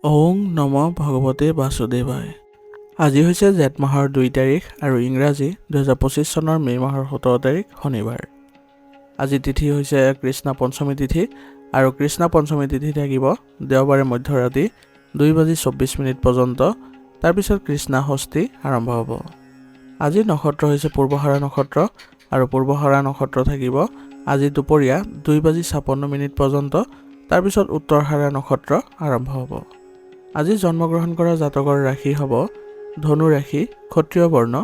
ওং নম ভগৱতে বাসুদেৱায়। আজি হৈছে জেঠ মাহৰ 2 তাৰিখ আৰু ইংৰাজী 2025 চনৰ মে' মাহৰ 17 তাৰিখ শনিবাৰ। আজি তিথি হৈছে কৃষ্ণ পঞ্চমী তিথি আৰু কৃষ্ণ পঞ্চমী তিথি থাকিব দেওবাৰে মধ্যৰাতি 2:24 পৰ্যন্ত। তাৰপিছত কৃষ্ণ ষষ্ঠী আৰম্ভ হ'ব। আজি নক্ষত্ৰ হৈছে পূৰ্বহৰা নক্ষত্ৰ আৰু পূৰ্বহৰা নক্ষত্ৰ থাকিব আজি দুপৰীয়া 2:56 পৰ্যন্ত। তাৰপিছত উত্তৰহৰা নক্ষত্ৰ আৰম্ভ হ'ব। আজি জন্মগ্ৰহণ কৰা জাতকৰ ৰাশি হ'ব ধনু ৰাশি, ক্ষত্ৰিয় বৰ্ণ,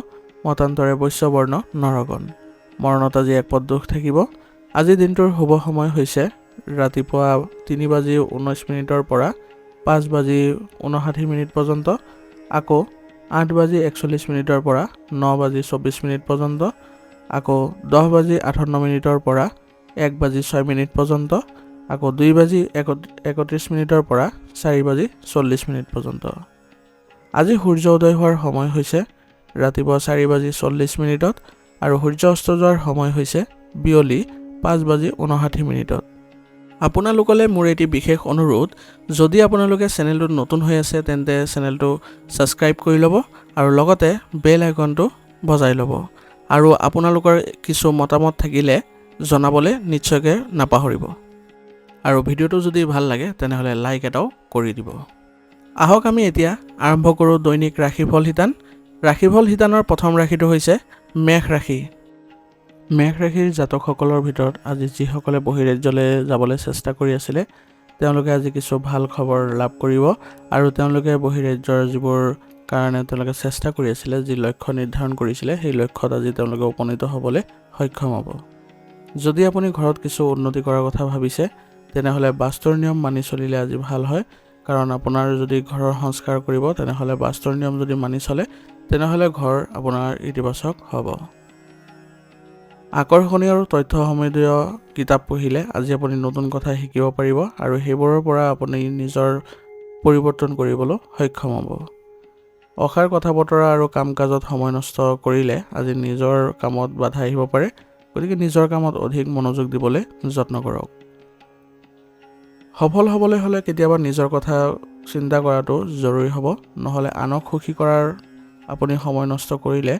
মতান্তৰে বৈশ্য বৰ্ণ, নৰগণ। মৰণত আজি এক পদ দোষ থাকিব। আজি দিনটোৰ শুভ সময় হৈছে ৰাতিপুৱা 3:19 পৰা 5:59 পৰ্যন্ত, আকৌ 8:41 পৰা 9:24 পৰ্যন্ত, আকৌ 10:58 পৰা 1:06 পৰ্যন্ত, আকৌ 2:31 পৰা 4:40 পৰ্যন্ত। আজি সূৰ্য উদয় হোৱাৰ সময় হৈছে ৰাতিপুৱা 4:40 আৰু সূৰ্য অস্ত যোৱাৰ সময় হৈছে বিয়লি 5:59। আপোনালোকলৈ মোৰ এটি বিশেষ অনুৰোধ, যদি আপোনালোকে চেনেলটোত নতুন হৈ আছে তেন্তে চেনেলটো ছাবস্ক্ৰাইব কৰি ল'ব আৰু লগতে বেল আইকনটো বজাই ল'ব। আৰু আপোনালোকৰ কিছু মতামত থাকিলে জনাবলৈ নিশ্চয়কৈ নাপাহৰিব। আৰু ভিডিঅ'টো যদি ভাল লাগে তেনেহ'লে লাইক এটাও কৰি দিব। আহক আমি এতিয়া আৰম্ভ কৰোঁ দৈনিক ৰাশিফল শিতান। ৰাশিফল শিতানৰ প্ৰথম ৰাশিটো হৈছে মেষ ৰাশি। মেষ ৰাশিৰ জাতকসকলৰ ভিতৰত আজি যিসকলে বহিৰাজ্যলৈ যাবলৈ চেষ্টা কৰি আছিলে তেওঁলোকে আজি কিছু ভাল খবৰ লাভ কৰিব আৰু তেওঁলোকে বহিৰাজ্যৰ যিবোৰ কাৰণে তেওঁলোকে চেষ্টা কৰি আছিলে, যি লক্ষ্য নিৰ্ধাৰণ কৰিছিলে সেই লক্ষ্যত আজি তেওঁলোকে উপনীত হ'বলৈ সক্ষম হ'ব। যদি আপুনি ঘৰত কিছু উন্নতি কৰাৰ কথা ভাবিছে তেনেহ'লে বাস্তুৰ নিয়ম মানি চলিলে আজি ভাল হয়, কাৰণ আপোনাৰ যদি ঘৰৰ সংস্কাৰ কৰিব তেনেহ'লে বাস্তুৰ নিয়ম যদি মানি চলে তেনেহ'লে ঘৰ আপোনাৰ ইতিবাচক হ'ব। আকৰ্ষণীয় আৰু তথ্য সমৃদ্ধীয় কিতাপ পঢ়িলে আজি আপুনি নতুন কথা শিকিব পাৰিব আৰু সেইবোৰৰ পৰা আপুনি নিজৰ পৰিৱৰ্তন কৰিবলৈ সক্ষম হ'ব। অসাৰ কথা বতৰা আৰু কাম কাজত সময় নষ্ট কৰিলে আজি নিজৰ কামত বাধা আহিব পাৰে, গতিকে নিজৰ কামত অধিক মনোযোগ দিবলৈ যত্ন কৰক। সফল হ'বলৈ হ'লে কেতিয়াবা নিজৰ কথা চিন্তা কৰাটো জৰুৰী হ'ব, নহ'লে আনক সুখী কৰাৰ আপুনি সময় নষ্ট কৰিলে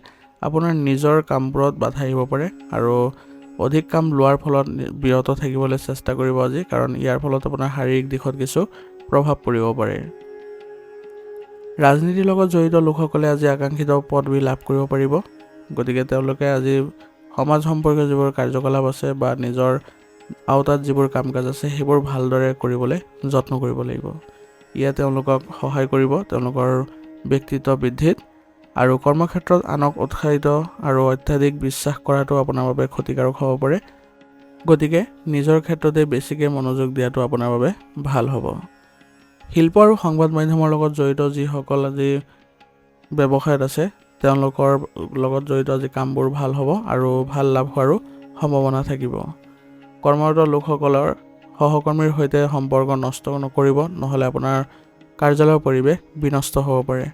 আপোনাৰ নিজৰ কামবোৰত বাধা আহিব পাৰে আৰু অধিক কাম লোৱাৰ ফলত বিৰত থাকিবলৈ চেষ্টা কৰিব আজি, কাৰণ ইয়াৰ ফলত আপোনাৰ শাৰীৰিক দিশত কিছু প্ৰভাৱ পৰিব পাৰে। ৰাজনীতিৰ লগত জড়িত লোকসকলে আজি আকাংক্ষিত পদবী লাভ কৰিব পাৰিব, গতিকে তেওঁলোকে আজি সমাজ সম্পৰ্কীয় যিবোৰ কাৰ্যকলাপ আছে বা নিজৰ আওতাত যিবোৰ কাম কাজ আছে সেইবোৰ ভালদৰে কৰিবলৈ যত্ন কৰিব লাগিব। ইয়ে তেওঁলোকক সহায় কৰিব তেওঁলোকৰ ব্যক্তিত্ব বৃদ্ধিত। আৰু কৰ্মক্ষেত্ৰত আনক উৎসাহিত আৰু অত্যাধিক বিশ্বাস কৰাটো আপোনাৰ বাবে ক্ষতিকাৰক হ'ব পাৰে, গতিকে নিজৰ ক্ষেত্ৰতে বেছিকৈ মনোযোগ দিয়াটো আপোনাৰ বাবে ভাল হ'ব। শিল্প আৰু সংবাদ মাধ্যমৰ লগত জড়িত যিসকল আজি ব্যৱসায়ত আছে তেওঁলোকৰ লগত জড়িত আজি কামবোৰ ভাল হ'ব আৰু ভাল লাভ হোৱাৰো সম্ভাৱনা থাকিব। কৰ্মৰত লোকসকলৰ সহকৰ্মীৰ সৈতে সম্পৰ্ক নষ্ট নকৰিব, নহ'লে আপোনাৰ কাৰ্যালয়ৰ পৰিৱেশ বিনষ্ট হ'ব পাৰে।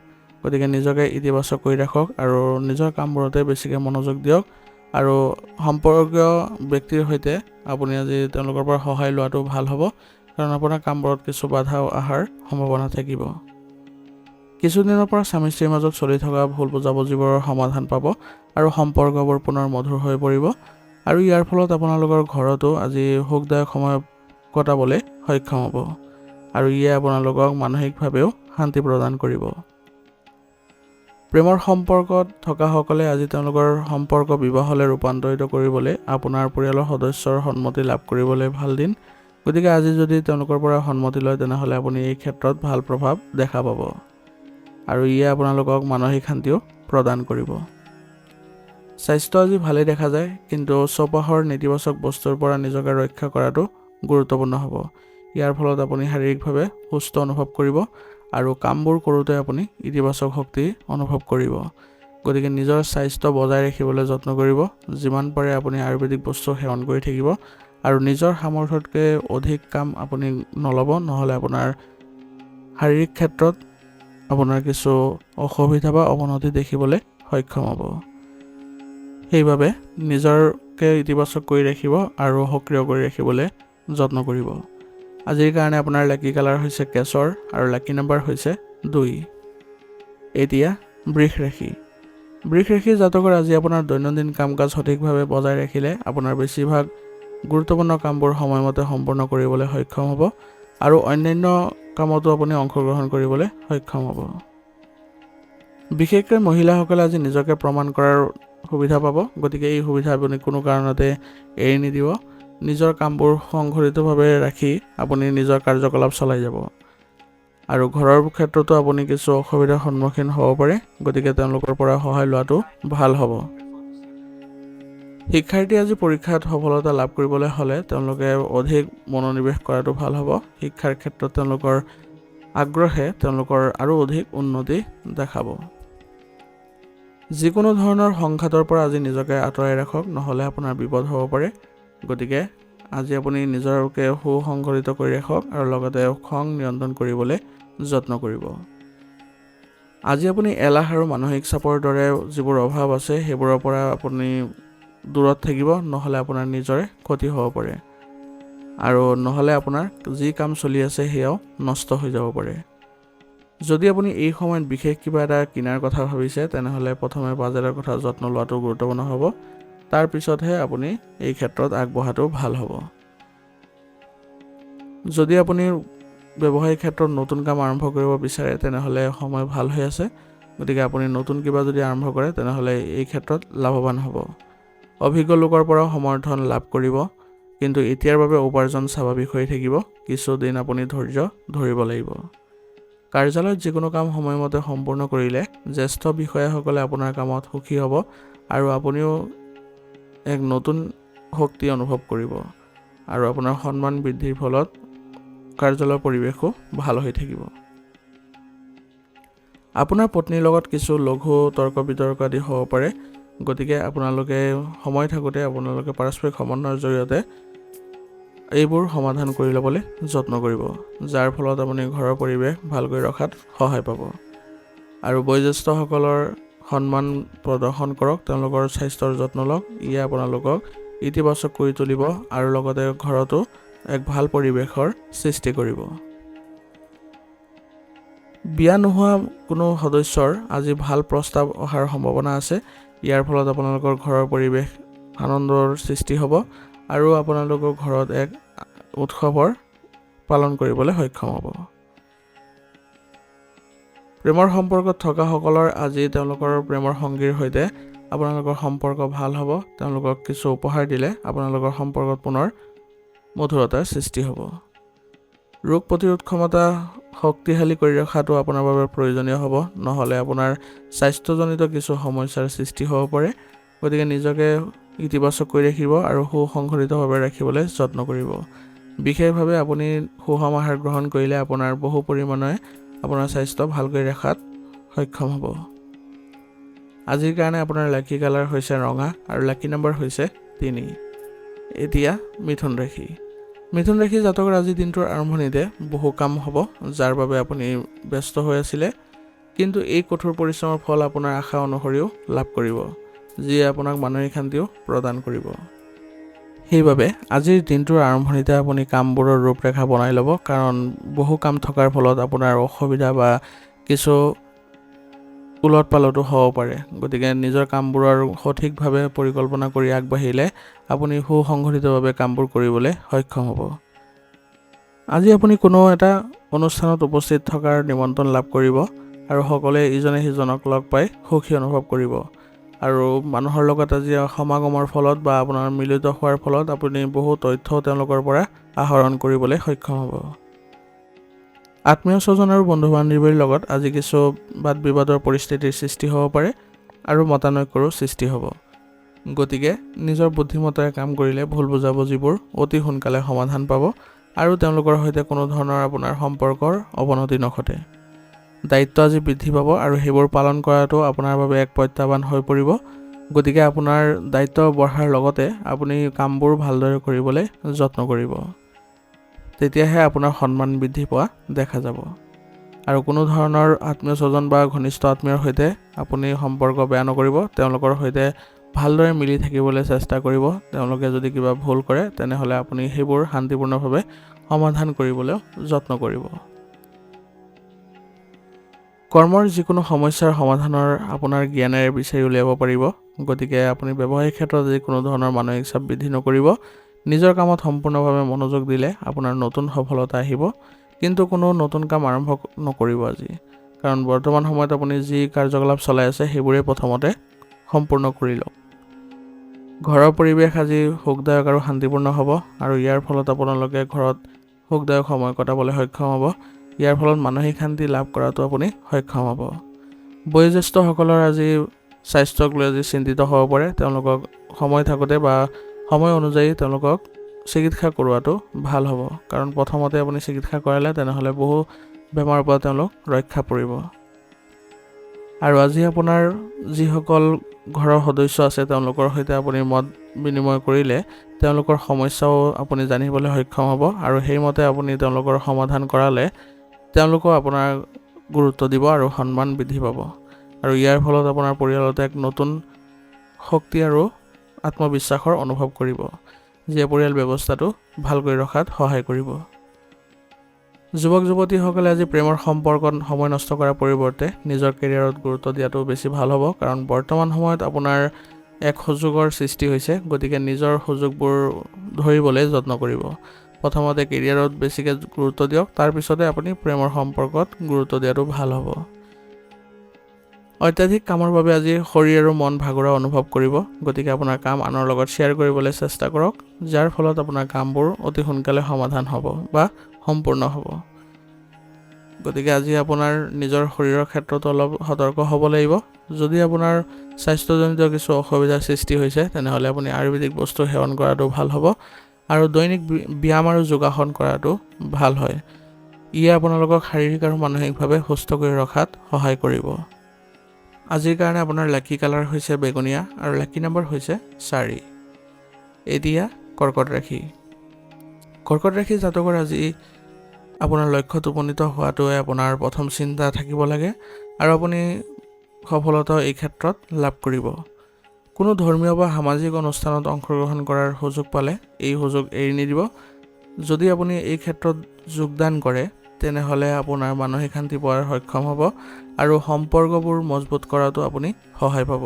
গতিকে নিজকে ইতিবাচক কৰি ৰাখক আৰু নিজৰ কামবোৰতে বেছিকৈ মনোযোগ দিয়ক আৰু সম্পৰ্কীয় ব্যক্তিৰ সৈতে আপুনি আজি তেওঁলোকৰ পৰা সহায় লোৱাটো ভাল হ'ব, কাৰণ আপোনাৰ কামবোৰত কিছু বাধা অহাৰ সম্ভাৱনা থাকিব। কিছুদিনৰ পৰা স্বামী স্ত্ৰীৰ মাজত চলি থকা ভুল বুজাবুজিবোৰৰ সমাধান পাব আৰু সম্পৰ্কবোৰ পুনৰ মধুৰ হৈ পৰিব আৰু ইয়াৰ ফলত আপোনালোকৰ ঘৰতো আজি সুখদায়ক সময় কটাবলৈ সক্ষম হ'ব আৰু ইয়ে আপোনালোকক মানসিকভাৱেও শান্তি প্ৰদান কৰিব। প্ৰেমৰ সম্পৰ্কত থকাসকলে আজি তেওঁলোকৰ সম্পৰ্ক বিবাহলৈ ৰূপান্তৰিত কৰিবলৈ আপোনাৰ পৰিয়ালৰ সদস্যৰ সন্মতি লাভ কৰিবলৈ ভাল দিন, গতিকে আজি যদি তেওঁলোকৰ পৰা সন্মতি লয় তেনেহ'লে আপুনি এই ক্ষেত্ৰত ভাল প্ৰভাৱ দেখা পাব আৰু ইয়ে আপোনালোকক মানসিক শান্তিও প্ৰদান কৰিব। স্বাস্থ্য আজি ভালেই দেখা যায়, কিন্তু চৌপাশৰ নেতিবাচক বস্তুৰ পৰা নিজকে ৰক্ষা কৰাটো গুৰুত্বপূৰ্ণ হ'ব। ইয়াৰ ফলত আপুনি শাৰীৰিকভাৱে সুস্থ অনুভৱ কৰিব আৰু কামবোৰ কৰোঁতে আপুনি ইতিবাচক শক্তি অনুভৱ কৰিব, গতিকে নিজৰ স্বাস্থ্য বজাই ৰাখিবলৈ যত্ন কৰিব। যিমান পাৰে আপুনি আয়ুৰ্বেদিক বস্তু সেৱন কৰি থাকিব আৰু নিজৰ সামৰ্থ্যতকৈ অধিক কাম আপুনি নল'ব, নহ'লে আপোনাৰ শাৰীৰিক ক্ষেত্ৰত আপোনাৰ কিছু অসুবিধা বা অৱনতি দেখিবলৈ সক্ষম হ'ব। সেইবাবে নিজকে ইতিবাচক কৰি ৰাখিব আৰু সক্ৰিয় কৰি ৰাখিবলৈ যত্ন কৰিব। আজিৰ কাৰণে আপোনাৰ লাকি কালাৰ হৈছে কেশৰ আৰু লাকি নম্বৰ হৈছে 2। এতিয়া বৃষ ৰাশি। বৃষ ৰাশিৰ জাতকৰ আজি আপোনাৰ দৈনন্দিন কাম-কাজ সঠিকভাৱে বজাই ৰাখিলে আপোনাৰ বেছিভাগ গুৰুত্বপূৰ্ণ কামবোৰ সময়মতে সম্পূৰ্ণ কৰিবলৈ সক্ষম হ'ব আৰু অন্যান্য কামতো আপুনি অংশগ্ৰহণ কৰিবলৈ সক্ষম হ'ব। বিশেষকৈ মহিলাসকলে আজি নিজকে প্ৰমাণ কৰাৰ সুবিধা পাব, গতিকে এই সুবিধা আপুনি কোনো কাৰণতে এৰি নিদিব। নিজৰ কামবোৰ সংঘটিতভাৱে ৰাখি আপুনি নিজৰ কাৰ্যকলাপ চলাই যাব আৰু ঘৰৰ ক্ষেত্ৰতো আপুনি কিছু অসুবিধাৰ সন্মুখীন হ'ব পাৰে, গতিকে তেওঁলোকৰ পৰা সহায় লোৱাটো ভাল হ'ব। শিক্ষাৰ্থী আজি পৰীক্ষাত সফলতা লাভ কৰিবলৈ হ'লে তেওঁলোকে অধিক মনোনিৱেশ কৰাটো ভাল হ'ব। শিক্ষাৰ ক্ষেত্ৰত তেওঁলোকৰ আগ্ৰহে তেওঁলোকৰ আৰু অধিক উন্নতি দেখাব। যিকোনো ধৰণৰ সংঘাতৰ পৰা আজি নিজকে আঁতৰাই ৰাখক, নহ'লে আপোনাৰ বিপদ হ'ব পাৰে। গতিকে আজি আপুনি নিজকে সুসংগঠিত কৰি ৰাখক আৰু লগতে খং নিয়ন্ত্ৰণ কৰিবলৈ যত্ন কৰিব। আজি আপুনি এলাহ আৰু মানসিক চাপৰ দৰে যিবোৰ অভাৱ আছে সেইবোৰৰ পৰা আপুনি দূৰত থাকিব, নহ'লে আপোনাৰ নিজৰে ক্ষতি হ'ব পাৰে আৰু নহ'লে আপোনাৰ যি কাম চলি আছে সেয়াও নষ্ট হৈ যাব পাৰে। যদি আপুনি এই সময়ত বিশেষ কিবা এটা কিনাৰ কথা ভাবিছে তেনেহ'লে প্ৰথমে বাজেটৰ কথা যত্ন লোৱাটো গুৰুত্বপূৰ্ণ হ'ব, তাৰ পিছতহে আপুনি এই ক্ষেত্ৰত আগবঢ়াটো ভাল হ'ব। যদি আপুনি ব্যৱসায়িক ক্ষেত্ৰত নতুন কাম আৰম্ভ কৰিব বিচাৰে তেনেহ'লে সময় ভাল হৈ আছে, গতিকে আপুনি নতুন কিবা যদি আৰম্ভ কৰে তেনেহ'লে এই ক্ষেত্ৰত লাভৱান হ'ব। অভিজ্ঞ লোকৰ পৰাও সমৰ্থন লাভ কৰিব, কিন্তু এতিয়াৰ বাবে উপাৰ্জন স্বাভাৱিক হৈ থাকিব। কিছুদিন আপুনি ধৈৰ্য ধৰিব লাগিব। কাৰ্যালয়ত যিকোনো কাম সময়মতে সম্পূৰ্ণ কৰিলে জ্যেষ্ঠ বিষয়াসকলে আপোনাৰ কামত সুখী হ'ব আৰু আপুনিও এক নতুন শক্তি অনুভৱ কৰিব আৰু আপোনাৰ সন্মান বৃদ্ধিৰ ফলত কাৰ্যালয়ৰ পৰিৱেশো ভাল হৈ থাকিব। আপোনাৰ পত্নীৰ লগত কিছু লঘু তৰ্ক বিতৰ্ক আদি হ'ব পাৰে, গতিকে আপোনালোকে সময় থাকোঁতে আপোনালোকে পাৰস্পৰিক সমন্বয়ৰ জৰিয়তে এইবোৰ সমাধান কৰি ল'বলৈ যত্ন কৰিব, যাৰ ফলত আপুনি ঘৰৰ পৰিৱেশ ভালকৈ ৰখাত সহায় পাব। আৰু বয়োজ্যেষ্ঠসকলৰ সন্মান প্ৰদৰ্শন কৰক, তেওঁলোকৰ স্বাস্থ্যৰ যত্ন লওক, ইয়ে আপোনালোকক ইতিবাচক কৰি তুলিব আৰু লগতে ঘৰতো এক ভাল পৰিৱেশৰ সৃষ্টি কৰিব। বিয়া নোহোৱা কোনো সদস্যৰ আজি ভাল প্ৰস্তাৱ অহাৰ সম্ভাৱনা আছে। ইয়াৰ ফলত আপোনালোকৰ ঘৰৰ পৰিৱেশ আনন্দৰ সৃষ্টি হ'ব আৰু আপোনালোকৰ ঘৰত এক উৎসৱৰ পালন কৰিবলৈ সক্ষম হ'ব। প্ৰেমৰ সম্পৰ্কত থকাসকলৰ আজি তেওঁলোকৰ প্ৰেমৰ সংগীৰ সৈতে আপোনালোকৰ সম্পৰ্ক ভাল হ'ব। তেওঁলোকক কিছু উপহাৰ দিলে আপোনালোকৰ সম্পৰ্কত পুনৰ মধুৰতাৰ সৃষ্টি হ'ব। ৰোগ প্ৰতিৰোধ ক্ষমতা শক্তিশালী কৰি ৰখাটো আপোনাৰ বাবে প্ৰয়োজনীয় হ'ব, নহ'লে আপোনাৰ স্বাস্থ্যজনিত কিছু সমস্যাৰ সৃষ্টি হ'ব পাৰে। গতিকে নিজকে ইতিবাচক কৰি ৰাখিব আৰু সুসংগঠিতভাৱে ৰাখিবলৈ যত্ন কৰিব। বিশেষভাৱে আপুনি সুষম আহাৰ গ্ৰহণ কৰিলে আপোনাৰ বহু পৰিমাণে আপোনাৰ স্বাস্থ্য ভালকৈ ৰখাত সক্ষম হ'ব। আজিৰ কাৰণে আপোনাৰ লাকি কালাৰ হৈছে ৰঙা আৰু লাকি নম্বৰ হৈছে 3। এতিয়া মিথুন ৰাশি। মিথুন ৰাশি জাতকৰ আজিৰ দিনটোৰ আৰম্ভণিতে বহু কাম হ'ব, যাৰ বাবে আপুনি ব্যস্ত হৈ আছিলে, কিন্তু এই কঠোৰ পৰিশ্ৰমৰ ফল আপোনাৰ আশা অনুসৰিও লাভ কৰিব, যিয়ে আপোনাক মানসিক শান্তিও প্ৰদান কৰিব। সেইবাবে আজিৰ দিনটোৰ আৰম্ভণিতে আপুনি কামবোৰৰ ৰূপৰেখা বনাই ল'ব, কাৰণ বহু কাম থকাৰ ফলত আপোনাৰ অসুবিধা বা কিছু উলট পালতো হ'ব পাৰে। গতিকে নিজৰ কামবোৰৰ সঠিকভাৱে পৰিকল্পনা কৰি আগবাঢ়িলে আপুনি সুসংগঠিতভাৱে কামবোৰ কৰিবলৈ সক্ষম হ'ব। আজি আপুনি কোনো এটা অনুষ্ঠানত উপস্থিত থকাৰ নিমন্ত্ৰণ লাভ কৰিব আৰু সকলোৱে ইজনে সিজনক লগ পাই সুখী অনুভৱ কৰিব আৰু মানুহৰ লগত আজি সমাগমৰ ফলত বা আপোনাৰ মিলিত হোৱাৰ ফলত আপুনি বহু তথ্য তেওঁলোকৰ পৰা আহৰণ কৰিবলৈ সক্ষম হ'ব। আত্মীয় স্বজন আৰু বন্ধু বান্ধৱীৰ লগত আজি কিছু বাদ বিবাদৰ পৰিস্থিতিৰ সৃষ্টি হ'ব পাৰে আৰু মতানৈক্যৰো সৃষ্টি হ'ব। গতিকে নিজৰ বুদ্ধিমত্তাৰে কাম কৰিলে ভুল বুজাবুজিবোৰ অতি সোনকালে সমাধান পাব আৰু তেওঁলোকৰ সৈতে কোনো ধৰণৰ আপোনাৰ সম্পৰ্কৰ অৱনতি নঘটে। দায়িত্ব আজি বৃদ্ধি পাব আৰু সেইবোৰ পালন কৰাটো আপোনাৰ বাবে এক প্ৰত্যাহ্বান হৈ পৰিব। গতিকে আপোনাৰ দায়িত্ব বঢ়াৰ লগতে আপুনি কামবোৰ ভালদৰে কৰিবলৈ যত্ন কৰিব, তেতিয়াহে আপোনাৰ সন্মান বৃদ্ধি পোৱা দেখা যাব। আৰু কোনো ধৰণৰ আত্মীয় স্বজন বা ঘনিষ্ঠ আত্মীয়ৰ সৈতে আপুনি সম্পৰ্ক বেয়া নকৰিব, তেওঁলোকৰ সৈতে ভালদৰে মিলি থাকিবলৈ চেষ্টা কৰিব। তেওঁলোকে যদি কিবা ভুল কৰে তেনেহ'লে আপুনি সেইবোৰ শান্তিপূৰ্ণভাৱে সমাধান কৰিবলৈ যত্ন কৰিব। কৰ্মৰ যিকোনো সমস্যাৰ সমাধানৰ আপোনাৰ জ্ঞানেৰে বিচাৰি উলিয়াব পাৰিব। গতিকে আপুনি ব্যৱসায়িক ক্ষেত্ৰত যদি কোনো ধৰণৰ মানসিক চাপ বৃদ্ধি নকৰিব, নিজৰ কামত সম্পূৰ্ণভাৱে মনোযোগ দিলে আপোনাৰ নতুন সফলতা আহিব। কিন্তু কোনো নতুন কাম আৰম্ভ নকৰিব আজি, কাৰণ বৰ্তমান সময়ত আপুনি যি কাৰ্যকলাপ চলাই আছে সেইবোৰে প্ৰথমতে সম্পূৰ্ণ কৰি লওক। ঘৰৰ পৰিৱেশ আজি সুখদায়ক আৰু শান্তিপূৰ্ণ হ'ব, আৰু ইয়াৰ ফলত আপোনালোকে ঘৰত সুখদায়ক সময় কটাবলৈ সক্ষম হ'ব। ইয়াৰ ফলত মানসিক শান্তি লাভ কৰাটো আপুনি সক্ষম হ'ব। বয়োজ্যেষ্ঠসকলৰ আজি স্বাস্থ্যক লৈ আজি চিন্তিত হ'ব পাৰে। তেওঁলোকক সময় থাকোঁতে বা সময় অনুযায়ী তেওঁলোকক চিকিৎসা কৰোৱাটো ভাল হ'ব, কাৰণ প্ৰথমতে আপুনি চিকিৎসা কৰালে তেনেহ'লে বহু বেমাৰৰ পৰা তেওঁলোক ৰক্ষা পৰিব। আৰু আজি আপোনাৰ যিসকল ঘৰৰ সদস্য আছে তেওঁলোকৰ সৈতে আপুনি মত বিনিময় কৰিলে তেওঁলোকৰ সমস্যাও আপুনি জানিবলৈ সক্ষম হ'ব, আৰু সেইমতে আপুনি তেওঁলোকৰ সমাধান কৰালে তেওঁলোকেও আপোনাৰ গুৰুত্ব দিব আৰু সন্মান বৃদ্ধি পাব। আৰু ইয়াৰ ফলত আপোনাৰ পৰিয়ালতে এক নতুন শক্তি আৰু আত্মবিশ্বাসৰ অনুভৱ কৰিব, যিয়ে পৰিয়াল ব্যৱস্থাটো ভালকৈ ৰখাত সহায় কৰিব। যুৱক যুৱতীসকলে আজি প্ৰেমৰ সম্পৰ্কত সময় নষ্ট কৰাৰ পৰিৱৰ্তে নিজৰ কেৰিয়াৰত গুৰুত্ব দিয়াটো বেছি ভাল হ'ব, কাৰণ বৰ্তমান সময়ত আপোনাৰ এক সুযোগৰ সৃষ্টি হৈছে। গতিকে নিজৰ সুযোগবোৰ ধৰিবলৈ যত্ন কৰিব। প্ৰথমতে কেৰিয়াৰত বেছিকৈ গুৰুত্ব দিয়ক, তাৰপিছতে আপুনি প্ৰেমৰ সম্পৰ্কত গুৰুত্ব দিয়াটো ভাল হ'ব। অত্যাধিক কামৰ বাবে আজি শৰীৰ আৰু মন ভাগৰুৱা অনুভৱ কৰিব। গতিকে আপোনাৰ কাম আনৰ লগত শ্বেয়াৰ কৰিবলৈ চেষ্টা কৰক, যাৰ ফলত আপোনাৰ কামবোৰ অতি সোনকালে সমাধান হ'ব বা সম্পূৰ্ণ হ'ব। গতিকে আজি আপোনাৰ নিজৰ শৰীৰৰ ক্ষেত্ৰতো অলপ সতৰ্ক হ'ব লাগিব। যদি আপোনাৰ স্বাস্থ্যজনিত কিছু অসুবিধাৰ সৃষ্টি হৈছে তেনেহ'লে আপুনি আয়ুৰ্বেদিক বস্তু সেৱন কৰাটো ভাল হ'ব, আৰু দৈনিক ব্যায়াম আৰু যোগাসন কৰাটো ভাল হয়। ইয়ে আপোনালোকক শাৰীৰিক আৰু মানসিকভাৱে সুস্থ কৰি ৰখাত সহায় কৰিব। আজিৰ কাৰণে আপোনাৰ লাকি কালাৰ হৈছে বেঙুনীয়া আৰু লাকি নম্বৰ হৈছে 4। এতিয়া কৰ্কট ৰাশি। কৰ্কট ৰাশি জাতকৰ আজি আপোনাৰ লক্ষ্যত উপনীত হোৱাটোৱে আপোনাৰ প্ৰথম চিন্তা থাকিব লাগে, আৰু আপুনি সফলতা এই ক্ষেত্ৰত লাভ কৰিব। কোনো ধৰ্মীয় বা সামাজিক অনুষ্ঠানত অংশগ্ৰহণ কৰাৰ সুযোগ পালে এই সুযোগ এৰি নিদিব। যদি আপুনি এই ক্ষেত্ৰত যোগদান কৰে তেনেহ'লে আপোনাৰ মানসিক শান্তি পোৱাৰ সক্ষম হ'ব, আৰু সম্পৰ্কবোৰ মজবুত কৰাটো আপুনি সহায় পাব।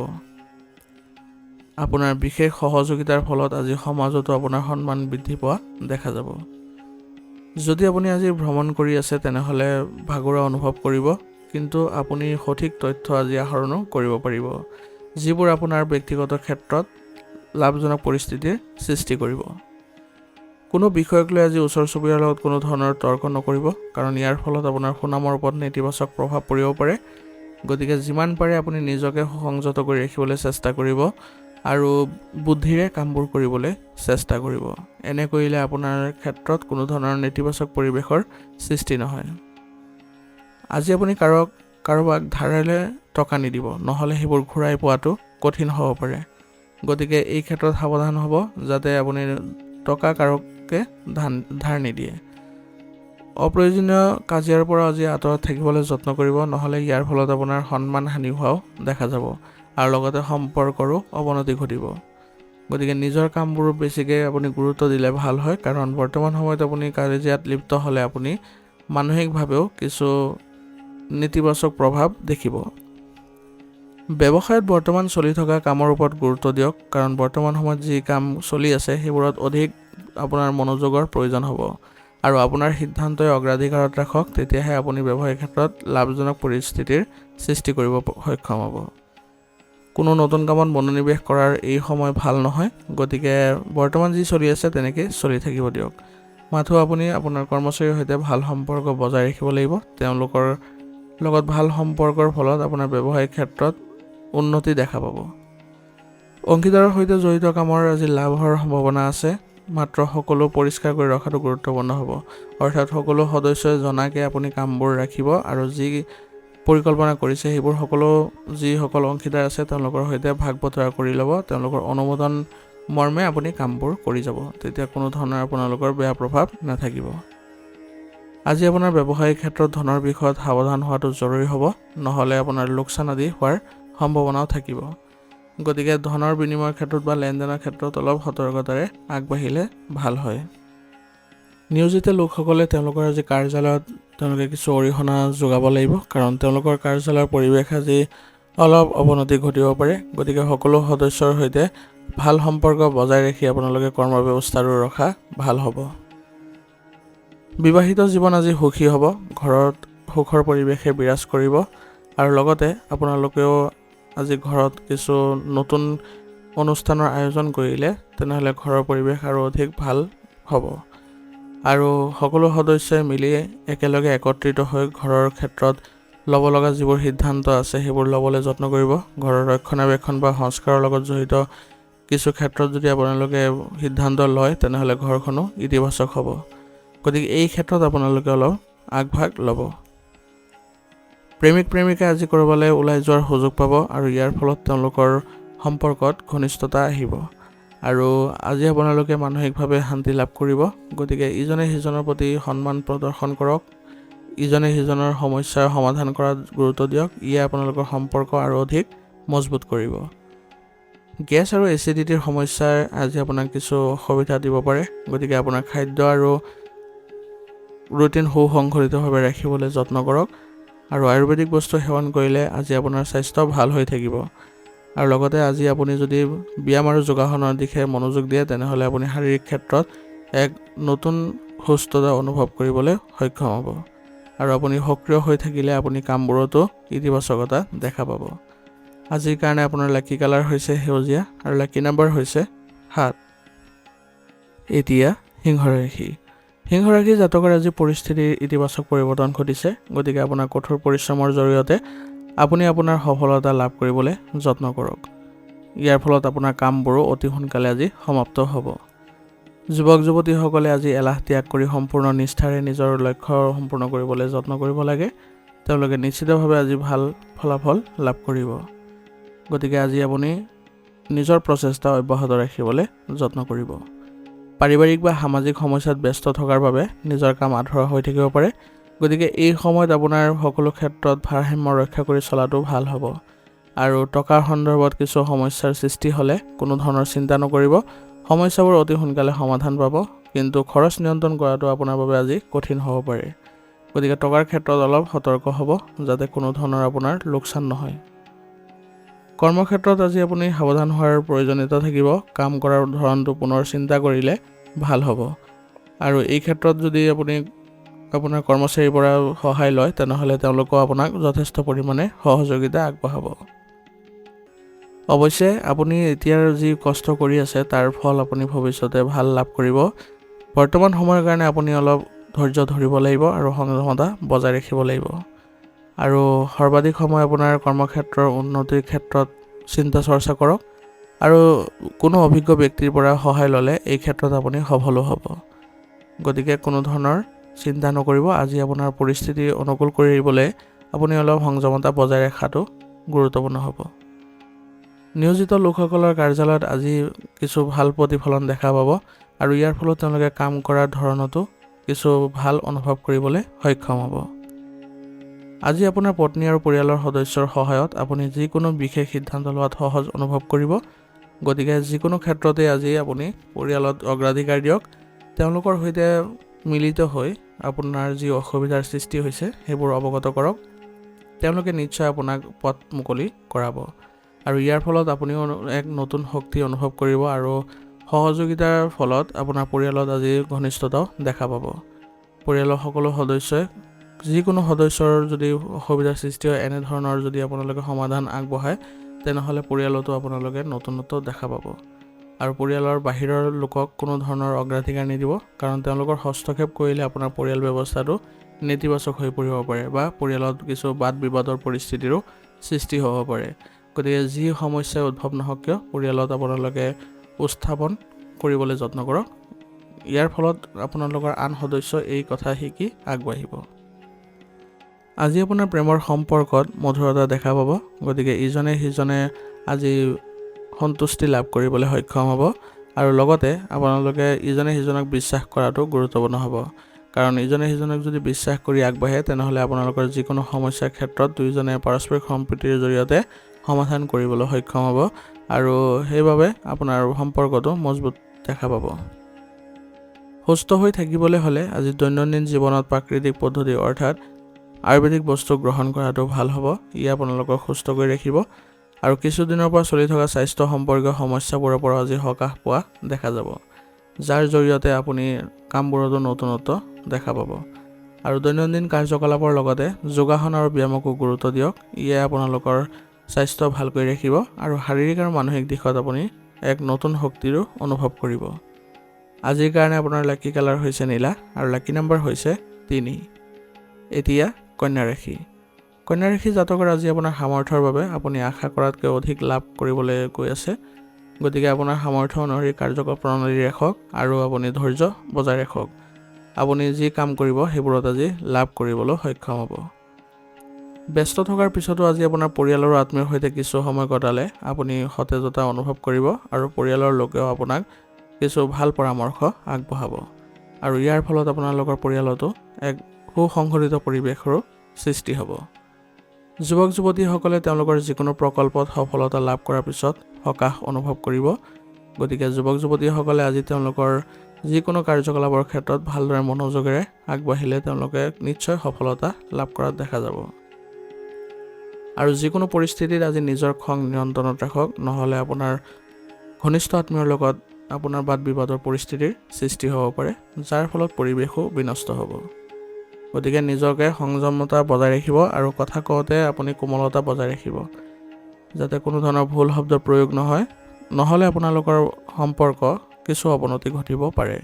আপোনাৰ বিশেষ সহযোগিতাৰ ফলত আজি সমাজতো আপোনাৰ সন্মান বৃদ্ধি পোৱা দেখা যাব। যদি আপুনি আজি ভ্ৰমণ কৰি আছে তেনেহ'লে ভাগৰুৱা অনুভৱ কৰিব, কিন্তু আপুনি সঠিক তথ্য আজি আহৰণো কৰিব পাৰিব, যিবোৰ আপোনাৰ ব্যক্তিগত ক্ষেত্ৰত লাভজনক পৰিস্থিতিৰ সৃষ্টি কৰিব। কোনো বিষয়ক লৈ আজি ওচৰ চুবুৰীয়াৰ লগত কোনো ধৰণৰ তৰ্ক নকৰিব, কাৰণ ইয়াৰ ফলত আপোনাৰ সুনামৰ ওপৰত নেতিবাচক প্ৰভাৱ পৰিব পাৰে। গতিকে যিমান পাৰে আপুনি নিজকে সুসংযত কৰি ৰাখিবলৈ চেষ্টা কৰিব, আৰু বুদ্ধিৰে কামবোৰ কৰিবলৈ চেষ্টা কৰিব। এনে কৰিলে আপোনাৰ ক্ষেত্ৰত কোনো ধৰণৰ নেতিবাচক পৰিৱেশৰ সৃষ্টি নহয়। আজি আপুনি কাৰোবাক ধাৰেৰে টকা নিদিব, নহ'লে সেইবোৰ ঘূৰাই পোৱাটো কঠিন হ'ব পাৰে। গতিকে এই ক্ষেত্ৰত সাৱধান হ'ব যাতে আপুনি টকা কাৰোকে ধাৰ নিদিয়ে। অপ্ৰয়োজনীয় কাজিয়াৰ পৰা আজি আঁতৰত থাকিবলৈ যত্ন কৰিব, নহ'লে ইয়াৰ ফলত আপোনাৰ সন্মান হানি হোৱাও দেখা যাব, আৰু লগতে সম্পৰ্কৰো অৱনতি ঘটিব। গতিকে নিজৰ কামবোৰ বেছিকৈ আপুনি গুৰুত্ব দিলে ভাল হয়, কাৰণ বৰ্তমান সময়ত আপুনি কাজিয়াত লিপ্ত হ'লে আপুনি মানসিকভাৱেও কিছু নেতিবাচক প্ৰভাৱ দেখিব। ব্যৱসায়ত বৰ্তমান চলি থকা কামৰ ওপৰত গুৰুত্ব দিয়ক, কাৰণ বৰ্তমান সময়ত যি কাম চলি আছে সেইবোৰত অধিক আপোনাৰ মনোযোগৰ প্ৰয়োজন হ'ব, আৰু আপোনাৰ সিদ্ধান্তই অগ্ৰাধিকাৰত ৰাখক। তেতিয়াহে আপুনি ব্যৱসায়িক ক্ষেত্ৰত লাভজনক পৰিস্থিতিৰ সৃষ্টি কৰিব সক্ষম হ'ব। কোনো নতুন কামত মনোনিৱেশ কৰাৰ এই সময় ভাল নহয়। গতিকে বৰ্তমান যি চলি আছে তেনেকৈ চলি থাকিব দিয়ক। মাথো আপুনি আপোনাৰ কৰ্মচাৰীৰ সৈতে ভাল সম্পৰ্ক বজাই ৰাখিব লাগিব। তেওঁলোকৰ লগত ভাল সম্পৰ্কৰ ফলত আপোনাৰ ব্যৱসায়িক ক্ষেত্ৰত উন্নতি দেখা পাব। অংশীদাৰৰ সৈতে জড়িত কামৰ আজি লাভৰ সম্ভাৱনা আছে, মাত্ৰ সকলো পৰিষ্কাৰ কৰি ৰখাটো গুৰুত্বপূৰ্ণ হ'ব। অৰ্থাৎ সকলো সদস্যই জনাকৈ আপুনি কামবোৰ ৰাখিব, আৰু যি পৰিকল্পনা কৰিছে সেইবোৰ যিসকল অংশীদাৰ আছে তেওঁলোকৰ সৈতে ভাগ বতৰা কৰি ল'ব। তেওঁলোকৰ অনুমোদন মৰ্মে আপুনি কামবোৰ কৰি যাব, তেতিয়া কোনো ধৰণৰ আপোনালোকৰ বেয়া প্ৰভাৱ নাথাকিব। আজি আপোনাৰ ব্যৱসায়িক ক্ষেত্ৰত ধনৰ বিষয়ত সাৱধান হোৱাটো জৰুৰী হ'ব, নহ'লে আপোনাৰ লোকচান আদি হোৱাৰ সম্ভাৱনাও থাকিব। গতিকে ধনৰ বিনিময়ৰ ক্ষেত্ৰত বা লেনদেনৰ ক্ষেত্ৰত অলপ সতৰ্কতাৰে আগবাঢ়িলে ভাল হয়। নিয়োজিত লোকসকলে তেওঁলোকৰ আজি কাৰ্যালয়ত তেওঁলোকে কিছু অৰিহণা যোগাব লাগিব, কাৰণ তেওঁলোকৰ কাৰ্যালয়ৰ পৰিৱেশ আজি অলপ অৱনতি ঘটিব পাৰে। গতিকে সকলো সদস্যৰ সৈতে ভাল সম্পৰ্ক বজাই ৰাখি আপোনালোকে কৰ্ম ব্যৱস্থাটো ৰখা ভাল হ'ব। বিবাহিত জীৱন আজি সুখী হ'ব, ঘৰত সুখৰ পৰিৱেশে বিৰাজ কৰিব আৰু লগতে আপোনালোকেও আজি ঘৰত কিছু নতুন অনুষ্ঠানৰ আয়োজন কৰিলে তেনেহ'লে ঘৰৰ পৰিৱেশ আৰু অধিক ভাল হ'ব আৰু সকলো সদস্যই মিলি একেলগে একত্ৰিত হৈ ঘৰৰ ক্ষেত্ৰত ল'ব লগা যিবোৰ সিদ্ধান্ত আছে সেইবোৰ ল'বলৈ যত্ন কৰিব। ঘৰৰ ৰক্ষণাবেক্ষণ বা সংস্কাৰৰ লগত জড়িত কিছু ক্ষেত্ৰত যদি আপোনালোকে সিদ্ধান্ত লয় তেনেহ'লে ঘৰখনো ইতিবাচক হ'ব। গতিকে এই ক্ষেত্ৰত আপোনালোকে অলপ আগভাগ ল'ব। প্ৰেমিক প্ৰেমিকা আজি ক'ৰবালৈ ওলাই যোৱাৰ সুযোগ পাব আৰু ইয়াৰ ফলত তেওঁলোকৰ সম্পৰ্কত ঘনিষ্ঠতা আহিব আৰু আজি আপোনালোকে মানসিকভাৱে শান্তি লাভ কৰিব। গতিকে ইজনে সিজনৰ প্ৰতি সন্মান প্ৰদৰ্শন কৰক, ইজনে সিজনৰ সমস্যাৰ সমাধান কৰাত গুৰুত্ব দিয়ক। ইয়ে আপোনালোকৰ সম্পৰ্ক আৰু অধিক মজবুত কৰিব। গেছ আৰু এচিডিটিৰ সমস্যাৰ আজি আপোনাক কিছু অসুবিধা দিব পাৰে। গতিকে আপোনাৰ খাদ্য আৰু ৰুটিন সুসংগঠিতভাৱে ৰাখিবলৈ যত্ন কৰক আৰু আয়ুৰ্বেদিক বস্তু সেৱন কৰিলে আজি আপোনাৰ স্বাস্থ্য ভাল হৈ থাকিব আৰু লগতে আজি আপুনি যদি ব্যায়াম আৰু যোগাসনৰ দিশে মনোযোগ দিয়ে তেনেহ'লে আপুনি শাৰীৰিক ক্ষেত্ৰত এক নতুন সুস্থতা অনুভৱ কৰিবলৈ সক্ষম হ'ব আৰু আপুনি সক্ৰিয় হৈ থাকিলে আপুনি কামবোৰতো ইতিবাচকতা দেখা পাব। আজিৰ কাৰণে আপোনাৰ লাকি কালাৰ হৈছে সেউজীয়া আৰু লাকি নাম্বাৰ হৈছে 7। এতিয়া সিংহ ৰাশি। সিংহ ৰাশি জাতকৰ আজি পৰিস্থিতিৰ ইতিবাচক পৰিৱৰ্তন ঘটিছে। গতিকে আপোনাৰ কঠোৰ পৰিশ্ৰমৰ জৰিয়তে আপুনি আপোনাৰ সফলতা লাভ কৰিবলৈ যত্ন কৰক। ইয়াৰ ফলত আপোনাৰ কামবোৰো অতি সোনকালে আজি সমাপ্ত হ'ব। যুৱক যুৱতীসকলে আজি এলাহ ত্যাগ কৰি সম্পূৰ্ণ নিষ্ঠাৰে নিজৰ লক্ষ্য সম্পূৰ্ণ কৰিবলৈ যত্ন কৰিব লাগে। তেওঁলোকে নিশ্চিতভাৱে আজি ভাল ফলাফল লাভ কৰিব। গতিকে আজি আপুনি নিজৰ প্ৰচেষ্টা অব্যাহত ৰাখিবলৈ যত্ন কৰিব। পাৰিবাৰিক বা সামাজিক সমস্যাত ব্যস্ত থকাৰ বাবে নিজৰ কাম আধৰুৱা হৈ থাকিব পাৰে। গতিকে এই সময়ত আপোনাৰ সকলো ক্ষেত্ৰত ভাৰসাম্য ৰক্ষা কৰি চলাটো ভাল হ'ব আৰু টকাৰ সন্দৰ্ভত কিছু সমস্যাৰ সৃষ্টি হ'লে কোনো ধৰণৰ চিন্তা নকৰিব। সমস্যাবোৰ অতি সোনকালে সমাধান পাব, কিন্তু খৰচ নিয়ন্ত্ৰণ কৰাটো আপোনাৰ বাবে আজি কঠিন হ'ব পাৰে। গতিকে টকাৰ ক্ষেত্ৰত অলপ সতৰ্ক হ'ব যাতে কোনো ধৰণৰ আপোনাৰ লোকচান নহয়। কৰ্মক্ষেত্ৰত আজি আপুনি সাৱধান হোৱাৰ প্ৰয়োজনীয়তা থাকিব। কাম কৰাৰ ধৰণটো পুনৰ চিন্তা কৰিলে ভাল হ'ব আৰু এই ক্ষেত্ৰত যদি আপুনি আপোনাৰ কৰ্মচাৰীৰ পৰা সহায় লয় তেনেহ'লে তেওঁলোকেও আপোনাক যথেষ্ট পৰিমাণে সহযোগিতা আগবঢ়াব। অৱশ্যে আপুনি এতিয়াৰ যি কষ্ট কৰি আছে তাৰ ফল আপুনি ভৱিষ্যতে ভাল লাভ কৰিব। বৰ্তমান সময়ৰ কাৰণে আপুনি অলপ ধৈৰ্য ধৰিব লাগিব আৰু সংযমতা বজাই ৰাখিব লাগিব আৰু সৰ্বাধিক সময় আপোনাৰ কৰ্মক্ষেত্ৰৰ উন্নতিৰ ক্ষেত্ৰত চিন্তা চৰ্চা কৰক আৰু কোনো অভিজ্ঞ ব্যক্তিৰ পৰা সহায় ল'লে এই ক্ষেত্ৰত আপুনি সফলো হ'ব। গতিকে কোনো ধৰণৰ চিন্তা নকৰিব। আজি আপোনাৰ পৰিস্থিতি অনুকূল কৰিবলৈ আপুনি অলপ সংযমতা বজাই ৰখাটো গুৰুত্বপূৰ্ণ হ'ব। নিয়োজিত লোকসকলৰ কাৰ্যালয়ত আজি কিছু ভাল প্ৰতিফলন দেখা পাব আৰু ইয়াৰ ফলত তেওঁলোকে কাম কৰাৰ ধৰণতো কিছু ভাল অনুভৱ কৰিবলৈ সক্ষম হ'ব। আজি আপোনাৰ পত্নী আৰু পৰিয়ালৰ সদস্যৰ সহায়ত আপুনি যিকোনো বিশেষ সিদ্ধান্ত লোৱাত সহজ অনুভৱ কৰিব। গতিকে যিকোনো ক্ষেত্ৰতে আজি আপুনি পৰিয়ালত অগ্ৰাধিকাৰ দিয়ক। তেওঁলোকৰ সৈতে মিলিত হৈ আপোনাৰ যি অসুবিধাৰ সৃষ্টি হৈছে সেইবোৰ অৱগত কৰক। তেওঁলোকে নিশ্চয় আপোনাক পথ মুকলি কৰাব আৰু ইয়াৰ ফলত আপুনিও এক নতুন শক্তি অনুভৱ কৰিব আৰু সহযোগিতাৰ ফলত আপোনাৰ পৰিয়ালত আজি ঘনিষ্ঠতাও দেখা পাব। পৰিয়ালৰ সকলো সদস্যই যিকোনো সদস্যৰ যদি অসুবিধাৰ সৃষ্টি হয় এনেধৰণৰ যদি আপোনালোকে সমাধান আগবঢ়ায় তেনেহ'লে পৰিয়ালতো আপোনালোকে নতুনত্ব দেখা পাব আৰু পৰিয়ালৰ বাহিৰৰ লোকক কোনো ধৰণৰ অগ্ৰাধিকাৰ নিদিব, কাৰণ তেওঁলোকৰ হস্তক্ষেপ কৰিলে আপোনাৰ পৰিয়াল ব্যৱস্থাটো নেতিবাচক হৈ পৰিব পাৰে বা পৰিয়ালত কিছু বাদ বিবাদৰ পৰিস্থিতিৰো সৃষ্টি হ'ব পাৰে। গতিকে যি সমস্যাই উদ্ভৱ নহওক কিয় পৰিয়ালত আপোনালোকে উপস্থাপন কৰিবলৈ যত্ন কৰক। ইয়াৰ ফলত আপোনালোকৰ আন সদস্যই এই কথা শিকি আগবাঢ়িব। আজি আপোনাৰ প্ৰেমৰ সম্পৰ্কত মধুৰতা দেখা পাব। গতিকে ইজনে সিজনে আজি সন্তুষ্টি লাভ কৰিবলৈ সক্ষম হ'ব আৰু লগতে আপোনালোকে ইজনে সিজনক বিশ্বাস কৰাটো গুৰুত্বপূৰ্ণ হ'ব, কাৰণ ইজনে সিজনক যদি বিশ্বাস কৰি আগবাঢ়ে তেনেহ'লে আপোনালোকৰ যিকোনো সমস্যাৰ ক্ষেত্ৰত দুয়োজনে পাৰস্পৰিক সম্প্ৰীতিৰ জৰিয়তে সমাধান কৰিবলৈ সক্ষম হ'ব আৰু সেইবাবে আপোনাৰ সম্পৰ্কটো মজবুত দেখা পাব। সুস্থ হৈ থাকিবলৈ হ'লে আজি দৈনন্দিন জীৱনত প্ৰাকৃতিক পদ্ধতি অৰ্থাৎ আয়ুৰ্বেদিক বস্তু গ্ৰহণ কৰাটো ভাল হ'ব। ই আপোনালোকক সুস্থ কৰি ৰাখিব আৰু কিছুদিনৰ পৰা চলি থকা স্বাস্থ্য সম্পৰ্কীয় সমস্যাবোৰৰ পৰা আজি সকাহ পোৱা দেখা যাব, যাৰ জৰিয়তে আপুনি কামবোৰতো নতুনত্ব দেখা পাব। আৰু দৈনন্দিন কাৰ্যকলাপৰ লগতে যোগাসন আৰু ব্যায়ামকো গুৰুত্ব দিয়ক। ইয়ে আপোনালোকৰ স্বাস্থ্য ভাল কৰি ৰাখিব আৰু শাৰীৰিক আৰু মানসিক দিশত আপুনি এক নতুন শক্তিৰো অনুভৱ কৰিব। আজিৰ কাৰণে আপোনাৰ লাকি কালাৰ হৈছে নীলা আৰু লাকি নম্বৰ হৈছে 3। এতিয়া কন্যা ৰাশি। কন্যা ৰাশি জাতকৰ আজি আপোনাৰ সামৰ্থ্যৰ বাবে আপুনি আশা কৰাতকৈ অধিক লাভ কৰিবলৈ গৈ আছে। গতিকে আপোনাৰ সামৰ্থ্য অনুসৰি কাৰ্যপ্ৰণালী ৰাখক আৰু আপুনি ধৈৰ্য বজাই ৰাখক। আপুনি যি কাম কৰিব সেইবোৰত আজি লাভ কৰিবলৈ সক্ষম হ'ব। ব্যস্ত থকাৰ পিছতো আজি আপোনাৰ পৰিয়ালৰ আত্মীয়ৰ সৈতে কিছু সময় কটালে আপুনি সতেজতা অনুভৱ কৰিব আৰু পৰিয়ালৰ লোকেও আপোনাক কিছু ভাল পৰামৰ্শ আগবঢ়াব আৰু ইয়াৰ ফলত আপোনালোকৰ পৰিয়ালতো এক সুসংগঠিত পৰিৱেশৰো সৃষ্টি হ'ব। যুৱক যুৱতীসকলে তেওঁলোকৰ যিকোনো প্ৰকল্পত সফলতা লাভ কৰাৰ পিছত সকাহ অনুভৱ কৰিব। গতিকে যুৱক যুৱতীসকলে আজি তেওঁলোকৰ যিকোনো কাৰ্যকলাপৰ ক্ষেত্ৰত ভালদৰে মনোযোগেৰে আগবাঢ়িলে তেওঁলোকে নিশ্চয় সফলতা লাভ কৰাত দেখা যাব। আৰু যিকোনো পৰিস্থিতিত আজি নিজৰ খং নিয়ন্ত্ৰণত ৰাখক, নহ'লে আপোনাৰ ঘনিষ্ঠ আত্মীয়ৰ লগত আপোনাৰ বাদ বিবাদৰ পৰিস্থিতিৰ সৃষ্টি হ'ব পাৰে, যাৰ ফলত পৰিৱেশো বিনষ্ট হ'ব। গতিকে নিজকে সংযমতা বজাই ৰাখিব আৰু কথা কওঁতে আপুনি কোমলতা বজাই ৰাখিব, যাতে কোনো ধৰণৰ ভুল শব্দৰ প্ৰয়োগ নহয়, নহ'লে আপোনালোকৰ সম্পৰ্ক কিছু অৱনতি ঘটিব পাৰে।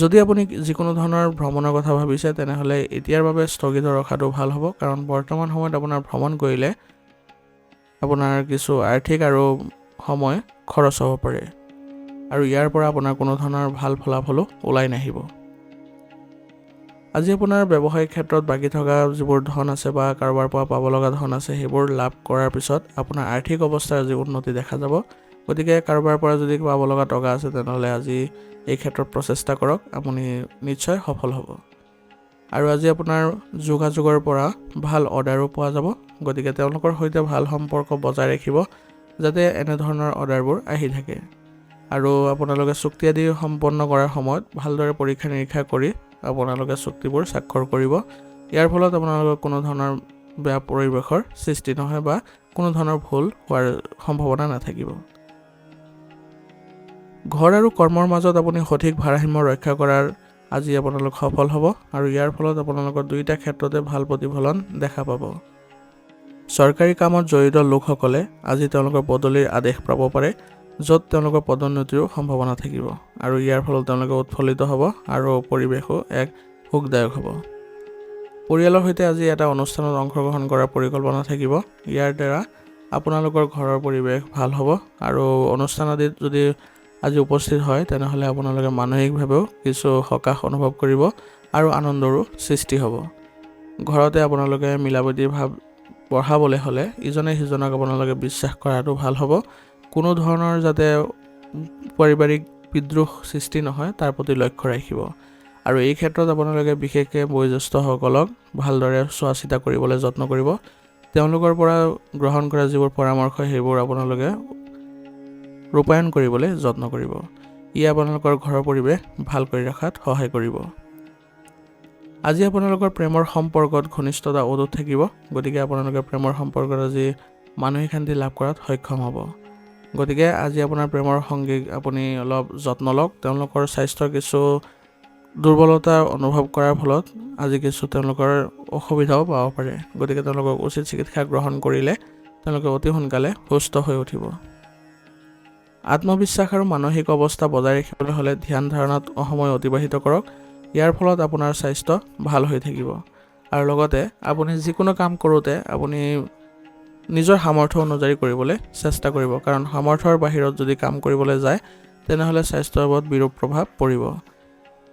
যদি আপুনি যিকোনো ধৰণৰ ভ্ৰমণৰ কথা ভাবিছে তেনেহ'লে এতিয়াৰ বাবে স্থগিত ৰখাটো ভাল হ'ব, কাৰণ বৰ্তমান সময়ত আপোনাৰ ভ্ৰমণ কৰিলে আপোনাৰ কিছু আৰ্থিক আৰু সময় খৰচ হ'ব পাৰে আৰু ইয়াৰ পৰা আপোনাৰ কোনো ধৰণৰ ভাল ফলাফলো ওলাই নাহিব। আজি আপোনাৰ ব্যৱসায়িক ক্ষেত্ৰত বাকী থকা যিবোৰ ধন আছে বা কাৰোবাৰ পৰা পাব লগা ধন আছে সেইবোৰ লাভ কৰাৰ পিছত আপোনাৰ আৰ্থিক অৱস্থাৰ যি উন্নতি দেখা যাব। গতিকে কাৰোবাৰ পৰা যদি পাব লগা টকা আছে তেনেহ'লে আজি এই ক্ষেত্ৰত প্ৰচেষ্টা কৰক, আপুনি নিশ্চয় সফল হ'ব। আৰু আজি আপোনাৰ যোগাযোগৰ পৰা ভাল অৰ্ডাৰো পোৱা যাব। গতিকে তেওঁলোকৰ সৈতে ভাল সম্পৰ্ক বজাই ৰাখিব, যাতে এনেধৰণৰ অৰ্ডাৰবোৰ আহি থাকে। আৰু আপোনালোকে চুক্তি আদি সম্পন্ন কৰাৰ সময়ত ভালদৰে পৰীক্ষা নিৰীক্ষা কৰি আপোনালোকে চুক্তিবোৰ স্বাক্ষৰ কৰিব। ইয়াৰ ফলত আপোনালোকৰ কোনো ধৰণৰ বেয়া পৰিৱেশৰ সৃষ্টি নহয় বা কোনো ধৰণৰ ভুল হোৱাৰ সম্ভাৱনা নাথাকিব। ঘৰ আৰু কৰ্মৰ মাজত আপুনি সঠিক ভাৰসাম্য ৰক্ষা কৰাৰ আজি আপোনালোক সফল হ'ব আৰু ইয়াৰ ফলত আপোনালোকৰ দুয়োটা ক্ষেত্ৰতে ভাল প্ৰতিফলন দেখা পাব। চৰকাৰী কামত জড়িত লোকসকলে আজি তেওঁলোকৰ বদলিৰ আদেশ পাব পাৰে, য'ত তেওঁলোকৰ পদোন্নতিৰো সম্ভাৱনা থাকিব আৰু ইয়াৰ ফলত তেওঁলোকে উৎফুল্লিত হ'ব আৰু পৰিৱেশো এক সুখদায়ক হ'ব। পৰিয়ালৰ সৈতে আজি এটা অনুষ্ঠানত অংশগ্ৰহণ কৰাৰ পৰিকল্পনা থাকিব। ইয়াৰ দ্বাৰা আপোনালোকৰ ঘৰৰ পৰিৱেশ ভাল হ'ব আৰু অনুষ্ঠান আদিত যদি আজি উপস্থিত হয় তেনেহ'লে আপোনালোকে মানসিকভাৱেও কিছু সকাহ অনুভৱ কৰিব আৰু আনন্দৰো সৃষ্টি হ'ব। ঘৰতে আপোনালোকে মিলাপ্ৰীতিৰ ভাৱ বঢ়াবলৈ হ'লে ইজনে সিজনক আপোনালোকে বিশ্বাস কৰাটো ভাল হ'ব। কোনো ধৰণৰ যাতে পাৰিবাৰিক বিদ্ৰোহ সৃষ্টি নহয় তাৰ প্ৰতি লক্ষ্য ৰাখিব আৰু এই ক্ষেত্ৰত আপোনালোকে বিশেষকৈ বয়োজ্যেষ্ঠসকলক ভালদৰে চোৱা চিতা কৰিবলৈ যত্ন কৰিব। তেওঁলোকৰ পৰা গ্ৰহণ কৰা যিবোৰ পৰামৰ্শ সেইবোৰ আপোনালোকে ৰূপায়ণ কৰিবলৈ যত্ন কৰিব। ই আপোনালোকৰ ঘৰৰ পৰিৱেশ ভাল কৰি ৰখাত সহায় কৰিব। আজি আপোনালোকৰ প্ৰেমৰ সম্পৰ্কত ঘনিষ্ঠতা অটুট থাকিব। গতিকে আপোনালোকে প্ৰেমৰ সম্পৰ্কত আজি মানসিক শান্তি লাভ কৰাত সক্ষম হ'ব। গতিকে আজি আপোনাৰ প্ৰেমৰ সংগীক আপুনি অলপ যত্ন লওক। তেওঁলোকৰ স্বাস্থ্যৰ কিছু দুৰ্বলতা অনুভৱ কৰাৰ ফলত আজি কিছু তেওঁলোকৰ অসুবিধাও পাব পাৰে। গতিকে তেওঁলোকক উচিত চিকিৎসা গ্ৰহণ কৰিলে তেওঁলোকে অতি সোনকালে সুস্থ হৈ উঠিব। আত্মবিশ্বাস আৰু মানসিক অৱস্থা বজাই ৰাখিবলৈ হ'লে ধ্যান ধাৰণাত সময় অতিবাহিত কৰক। ইয়াৰ ফলত আপোনাৰ স্বাস্থ্য ভাল হৈ থাকিব আৰু লগতে আপুনি যিকোনো কাম কৰোঁতে আপুনি নিজৰ সামৰ্থ্য অনুযায়ী কৰিবলৈ চেষ্টা কৰিব, কাৰণ সামৰ্থ্যৰ বাহিৰত যদি কাম কৰিবলৈ যায় তেনেহ'লে স্বাস্থ্যৰ ওপৰত বিৰূপ প্ৰভাৱ পৰিব।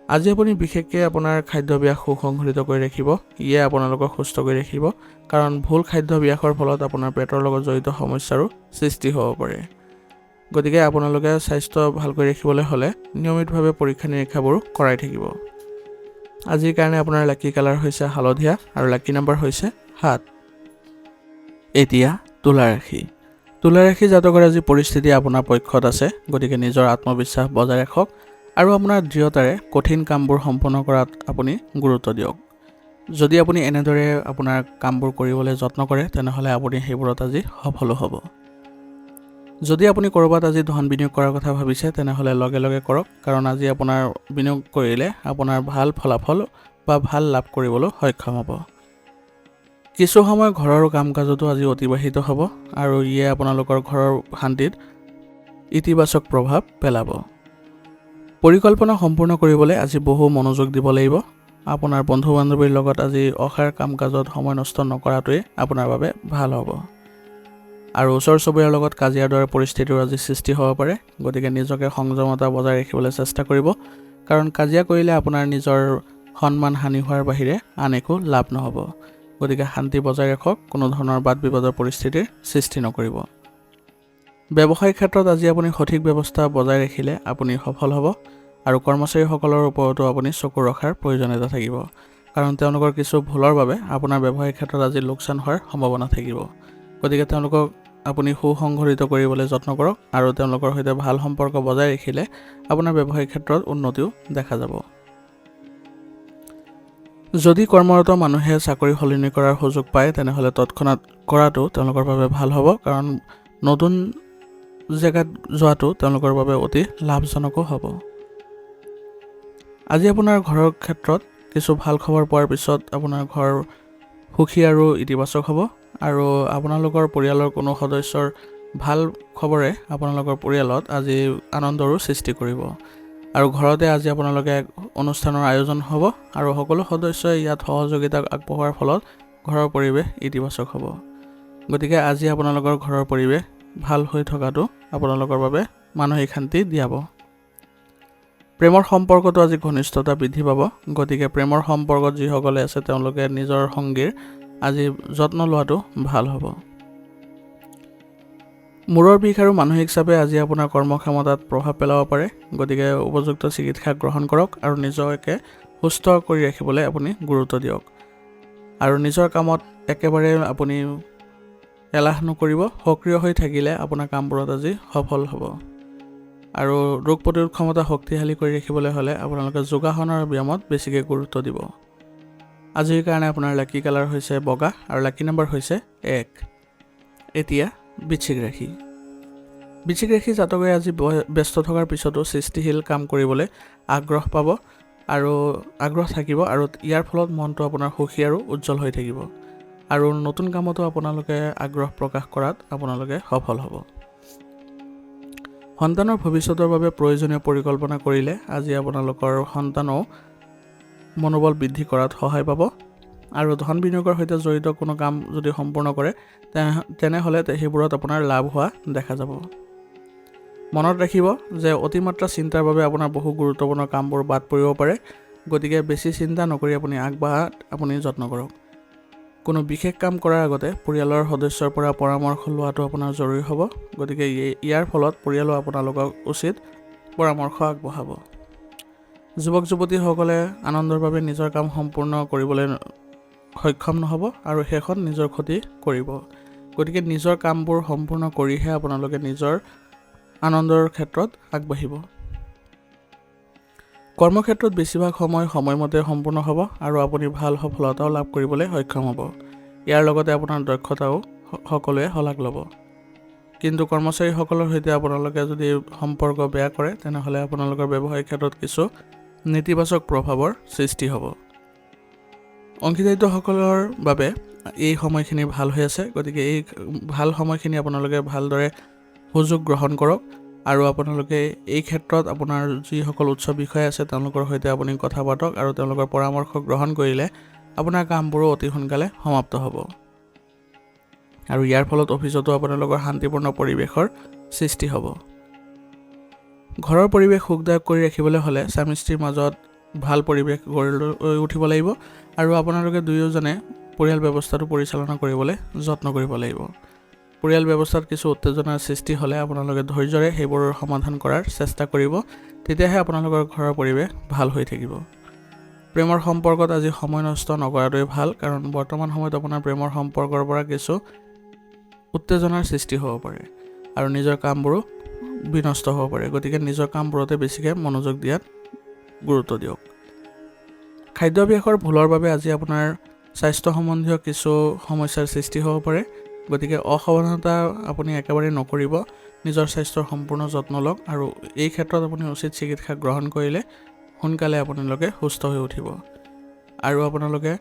আজি আপুনি বিশেষকৈ আপোনাৰ খাদ্যাভ্যাস সুসংগঠিত কৰি ৰাখিব। ইয়ে আপোনালোকক সুস্থ কৰি ৰাখিব, কাৰণ ভুল খাদ্যাভ্যাসৰ ফলত আপোনাৰ পেটৰ লগত জড়িত সমস্যাৰো সৃষ্টি হ'ব পাৰে। গতিকে আপোনালোকে স্বাস্থ্য ভাল কৰি ৰাখিবলৈ হ'লে নিয়মিতভাৱে পৰীক্ষা নিৰীক্ষাবোৰো কৰাই থাকিব। আজিৰ কাৰণে আপোনাৰ লাকি কালাৰ হৈছে হালধীয়া আৰু লাকি নম্বৰ হৈছে 7। এতিয়া তুলা ৰাশি। তুলা ৰাশি জাতকৰ আজি পৰিস্থিতি আপোনাৰ পক্ষত আছে। গতিকে নিজৰ আত্মবিশ্বাস বজাই ৰাখক আৰু আপোনাৰ দৃঢ়তাৰে কঠিন কামবোৰ সম্পন্ন কৰাত আপুনি গুৰুত্ব দিয়ক। যদি আপুনি এনেদৰে আপোনাৰ কামবোৰ কৰিবলৈ যত্ন কৰে তেনেহ'লে আপুনি সেইবোৰত আজি সফল হ'ব। যদি আপুনি ক'ৰবাত আজি ধন বিনিয়োগ কৰাৰ কথা ভাবিছে তেনেহ'লে লগে লগে কৰক, কাৰণ আজি আপোনাৰ বিনিয়োগ কৰিলে আপোনাৰ ভাল ফলাফল বা ভাল লাভ কৰিবলৈ সক্ষম হ'ব। কিছু সময় ঘৰৰ কাম কাজতো আজি অতিবাহিত হ'ব আৰু ইয়ে আপোনালোকৰ ঘৰৰ শান্তিত ইতিবাচক প্ৰভাৱ পেলাব। পৰিকল্পনা সম্পূৰ্ণ কৰিবলৈ আজি বহু মনোযোগ দিব লাগিব। আপোনাৰ বন্ধু বান্ধৱীৰ লগত আজি অসাৰ কাম কাজত সময় নষ্ট নকৰাটোৱে আপোনাৰ বাবে ভাল হ'ব। আৰু ওচৰ চুবুৰীয়াৰ লগত কাজিয়াৰ দৰে পৰিস্থিতিৰ আজি সৃষ্টি হ'ব পাৰে, গতিকে নিজকে সংযমতা বজাই ৰাখিবলৈ চেষ্টা কৰিব, কাৰণ কাজিয়া কৰিলে আপোনাৰ নিজৰ সন্মান হানি হোৱাৰ বাহিৰে আন একো লাভ নহ'ব। গতিকে শান্তি বজাই ৰাখক, কোনো ধৰণৰ বাদ বিবাদৰ পৰিস্থিতিৰ সৃষ্টি নকৰিব। ব্যৱসায়িক ক্ষেত্ৰত আজি আপুনি সঠিক ব্যৱস্থা বজাই ৰাখিলে আপুনি সফল হ'ব আৰু কৰ্মচাৰীসকলৰ ওপৰতো আপুনি চকু ৰখাৰ প্ৰয়োজনীয়তা থাকিব, কাৰণ তেওঁলোকৰ কিছু ভুলৰ বাবে আপোনাৰ ব্যৱসায়িক ক্ষেত্ৰত আজি লোকচান হোৱাৰ সম্ভাৱনা থাকিব। গতিকে তেওঁলোকক আপুনি সুসংগঠিত কৰিবলৈ যত্ন কৰক আৰু তেওঁলোকৰ সৈতে ভাল সম্পৰ্ক বজাই ৰাখিলে আপোনাৰ ব্যৱসায়িক ক্ষেত্ৰত উন্নতিও দেখা যাব। যদি কৰ্মৰত মানুহে চাকৰি সলনি কৰাৰ সুযোগ পায় তেনেহ'লে তৎক্ষণাত কৰাটো তেওঁলোকৰ বাবে ভাল হ'ব, কাৰণ নতুন জেগাত যোৱাটো তেওঁলোকৰ বাবে অতি লাভজনকো হ'ব। আজি আপোনাৰ ঘৰৰ ক্ষেত্ৰত কিছু ভাল খবৰ পোৱাৰ পিছত আপোনাৰ ঘৰ সুখী আৰু ইতিবাচক হ'ব আৰু আপোনালোকৰ পৰিয়ালৰ কোনো সদস্যৰ ভাল খবৰে আপোনালোকৰ পৰিয়ালত আজি আনন্দৰো সৃষ্টি কৰিব। আৰু ঘৰতে আজি আপোনালোকে এক অনুষ্ঠানৰ আয়োজন হ'ব আৰু সকলো সদস্যই ইয়াত সহযোগিতা আগবঢ়োৱাৰ ফলত ঘৰৰ পৰিৱেশ ইতিবাচক হ'ব। গতিকে আজি আপোনালোকৰ ঘৰৰ পৰিৱেশ ভাল হৈ থকাটো আপোনালোকৰ বাবে মানসিক শান্তি দিয়াব। প্ৰেমৰ সম্পৰ্কটো আজি ঘনিষ্ঠতা বৃদ্ধি পাব, গতিকে প্ৰেমৰ সম্পৰ্কত যিসকলে আছে তেওঁলোকে নিজৰ সংগীৰ আজি যত্ন লোৱাটো ভাল হ'ব। মূৰৰ বিষ আৰু মানসিক চাপে আজি আপোনাৰ কৰ্মক্ষমতাত প্ৰভাৱ পেলাব পাৰে, গতিকে উপযুক্ত চিকিৎসা গ্ৰহণ কৰক আৰু নিজকে সুস্থ কৰি ৰাখিবলৈ আপুনি গুৰুত্ব দিয়ক। আৰু নিজৰ কামত একেবাৰে আপুনি এলাহ নকৰিব, সক্ৰিয় হৈ থাকিলে আপোনাৰ কামবোৰত আজি সফল হ'ব। আৰু ৰোগ প্ৰতিৰোধ ক্ষমতা শক্তিশালী কৰি ৰাখিবলৈ হ'লে আপোনালোকে যোগাসন আৰু ব্যায়ামত বেছিকৈ গুৰুত্ব দিব। আজিৰ কাৰণে আপোনাৰ লাকি কালাৰ হৈছে বগা আৰু লাকি নম্বৰ হৈছে 1। এতিয়া বৃশ্চিক ৰাশি। বৃশ্চিক ৰাশি জাতকে আজি ব্যস্ত থকাৰ পিছতো সৃষ্টিশীল কাম কৰিবলৈ আগ্ৰহ পাব আৰু আগ্ৰহ থাকিব আৰু ইয়াৰ ফলত মনটো আপোনাৰ সুখী আৰু উজ্জ্বল হৈ থাকিব আৰু নতুন কামতো আপোনালোকে আগ্ৰহ প্ৰকাশ কৰাত আপোনালোকে সফল হ'ব। সন্তানৰ ভৱিষ্যতৰ বাবে প্ৰয়োজনীয় পৰিকল্পনা কৰিলে আজি আপোনালোকৰ সন্তানেও মনোবল বৃদ্ধি কৰাত সহায় পাব আৰু ধন বিনিয়োগৰ সৈতে জড়িত কোনো কাম যদি সম্পূৰ্ণ কৰে তেনেহ'লে সেইবোৰত আপোনাৰ লাভ হোৱা দেখা যাব। মনত ৰাখিব যে অতিমাত্ৰা চিন্তাৰ বাবে আপোনাৰ বহু গুৰুত্বপূৰ্ণ কামবোৰ বাদ পৰিব পাৰে, গতিকে বেছি চিন্তা নকৰি আপুনি আগবঢ়াত আপুনি যত্ন কৰক। কোনো বিশেষ কাম কৰাৰ আগতে পৰিয়ালৰ সদস্যৰ পৰা পৰামৰ্শ লোৱাটো আপোনাৰ জৰুৰী হ'ব, গতিকে ইয়াৰ ফলত পৰিয়ালেও আপোনালোকক উচিত পৰামৰ্শ আগবঢ়াব। যুৱক যুৱতীসকলে আনন্দৰ বাবে নিজৰ কাম সম্পূৰ্ণ কৰিবলৈ সক্ষম নহ'ব আৰু শেষত নিজৰ ক্ষতি কৰিব, গতিকে নিজৰ কামবোৰ সম্পূৰ্ণ কৰিহে আপোনালোকে নিজৰ আনন্দৰ ক্ষেত্ৰত আগবাঢ়িব। কৰ্মক্ষেত্ৰত বেছিভাগ সময় সময়মতে সম্পূৰ্ণ হ'ব আৰু আপুনি ভাল সফলতাও লাভ কৰিবলৈ সক্ষম হ'ব। ইয়াৰ লগতে আপোনাৰ দক্ষতাও সকলোৱে শলাগ ল'ব। কিন্তু কৰ্মচাৰীসকলৰ সৈতে আপোনালোকে যদি সম্পৰ্ক বেয়া কৰে তেনেহ'লে আপোনালোকৰ ব্যৱসায়িক ক্ষেত্ৰত কিছু নেতিবাচক প্ৰভাৱৰ সৃষ্টি হ'ব। অংশীদাৰিত্বসকলৰ বাবে এই সময়খিনি ভাল হৈ আছে, গতিকে এই ভাল সময়খিনি আপোনালোকে ভালদৰে সুযোগ গ্ৰহণ কৰক আৰু আপোনালোকে এই ক্ষেত্ৰত আপোনাৰ যিসকল উচ্চ বিষয়া আছে তেওঁলোকৰ সৈতে আপুনি কথা পাতক আৰু তেওঁলোকৰ পৰামৰ্শ গ্ৰহণ কৰিলে আপোনাৰ কামবোৰো অতি সোনকালে সমাপ্ত হ'ব আৰু ইয়াৰ ফলত অফিচতো আপোনালোকৰ শান্তিপূৰ্ণ পৰিৱেশৰ সৃষ্টি হ'ব। ঘৰৰ পৰিৱেশ সুখদায়ক কৰি ৰাখিবলৈ হ'লে স্বামী স্ত্ৰীৰ মাজত ভাল পৰিৱেশ গঢ়ি লৈ উঠিব লাগিব আৰু আপোনালোকে দুয়োজনে পৰিয়াল ব্যৱস্থাটো পৰিচালনা কৰিবলৈ যত্ন কৰিব লাগিব। পৰিয়াল ব্যৱস্থাত কিছু উত্তেজনাৰ সৃষ্টি হ'লে আপোনালোকে ধৈৰ্যৰে সেইবোৰৰ সমাধান কৰাৰ চেষ্টা কৰিব, তেতিয়াহে আপোনালোকৰ ঘৰৰ পৰিৱেশ ভাল হৈ থাকিব। প্ৰেমৰ সম্পৰ্কত আজি সময় নষ্ট নকৰাটোৱে ভাল, কাৰণ বৰ্তমান সময়ত আপোনাৰ প্ৰেমৰ সম্পৰ্কৰ পৰা কিছু উত্তেজনাৰ সৃষ্টি হ'ব পাৰে আৰু নিজৰ কামবোৰো বিনষ্ট হ'ব পাৰে। গতিকে নিজৰ কামবোৰতে বেছিকৈ মনোযোগ দিয়াত গুৰুত্ব দিয়ক। খাদ্যাভ্যাসৰ ভুলৰ বাবে আজি আপোনাৰ স্বাস্থ্য সম্বন্ধীয় কিছু সমস্যাৰ সৃষ্টি হ'ব পাৰে। গতিকে অসাৱধানতা আপুনি একেবাৰে নকৰিব। নিজৰ স্বাস্থ্যৰ সম্পূৰ্ণ যত্ন লওক আৰু এই ক্ষেত্ৰত আপুনি উচিত চিকিৎসা গ্ৰহণ কৰিলে সোনকালে আপোনালোকে সুস্থ হৈ উঠিব। আৰু আপোনালোকে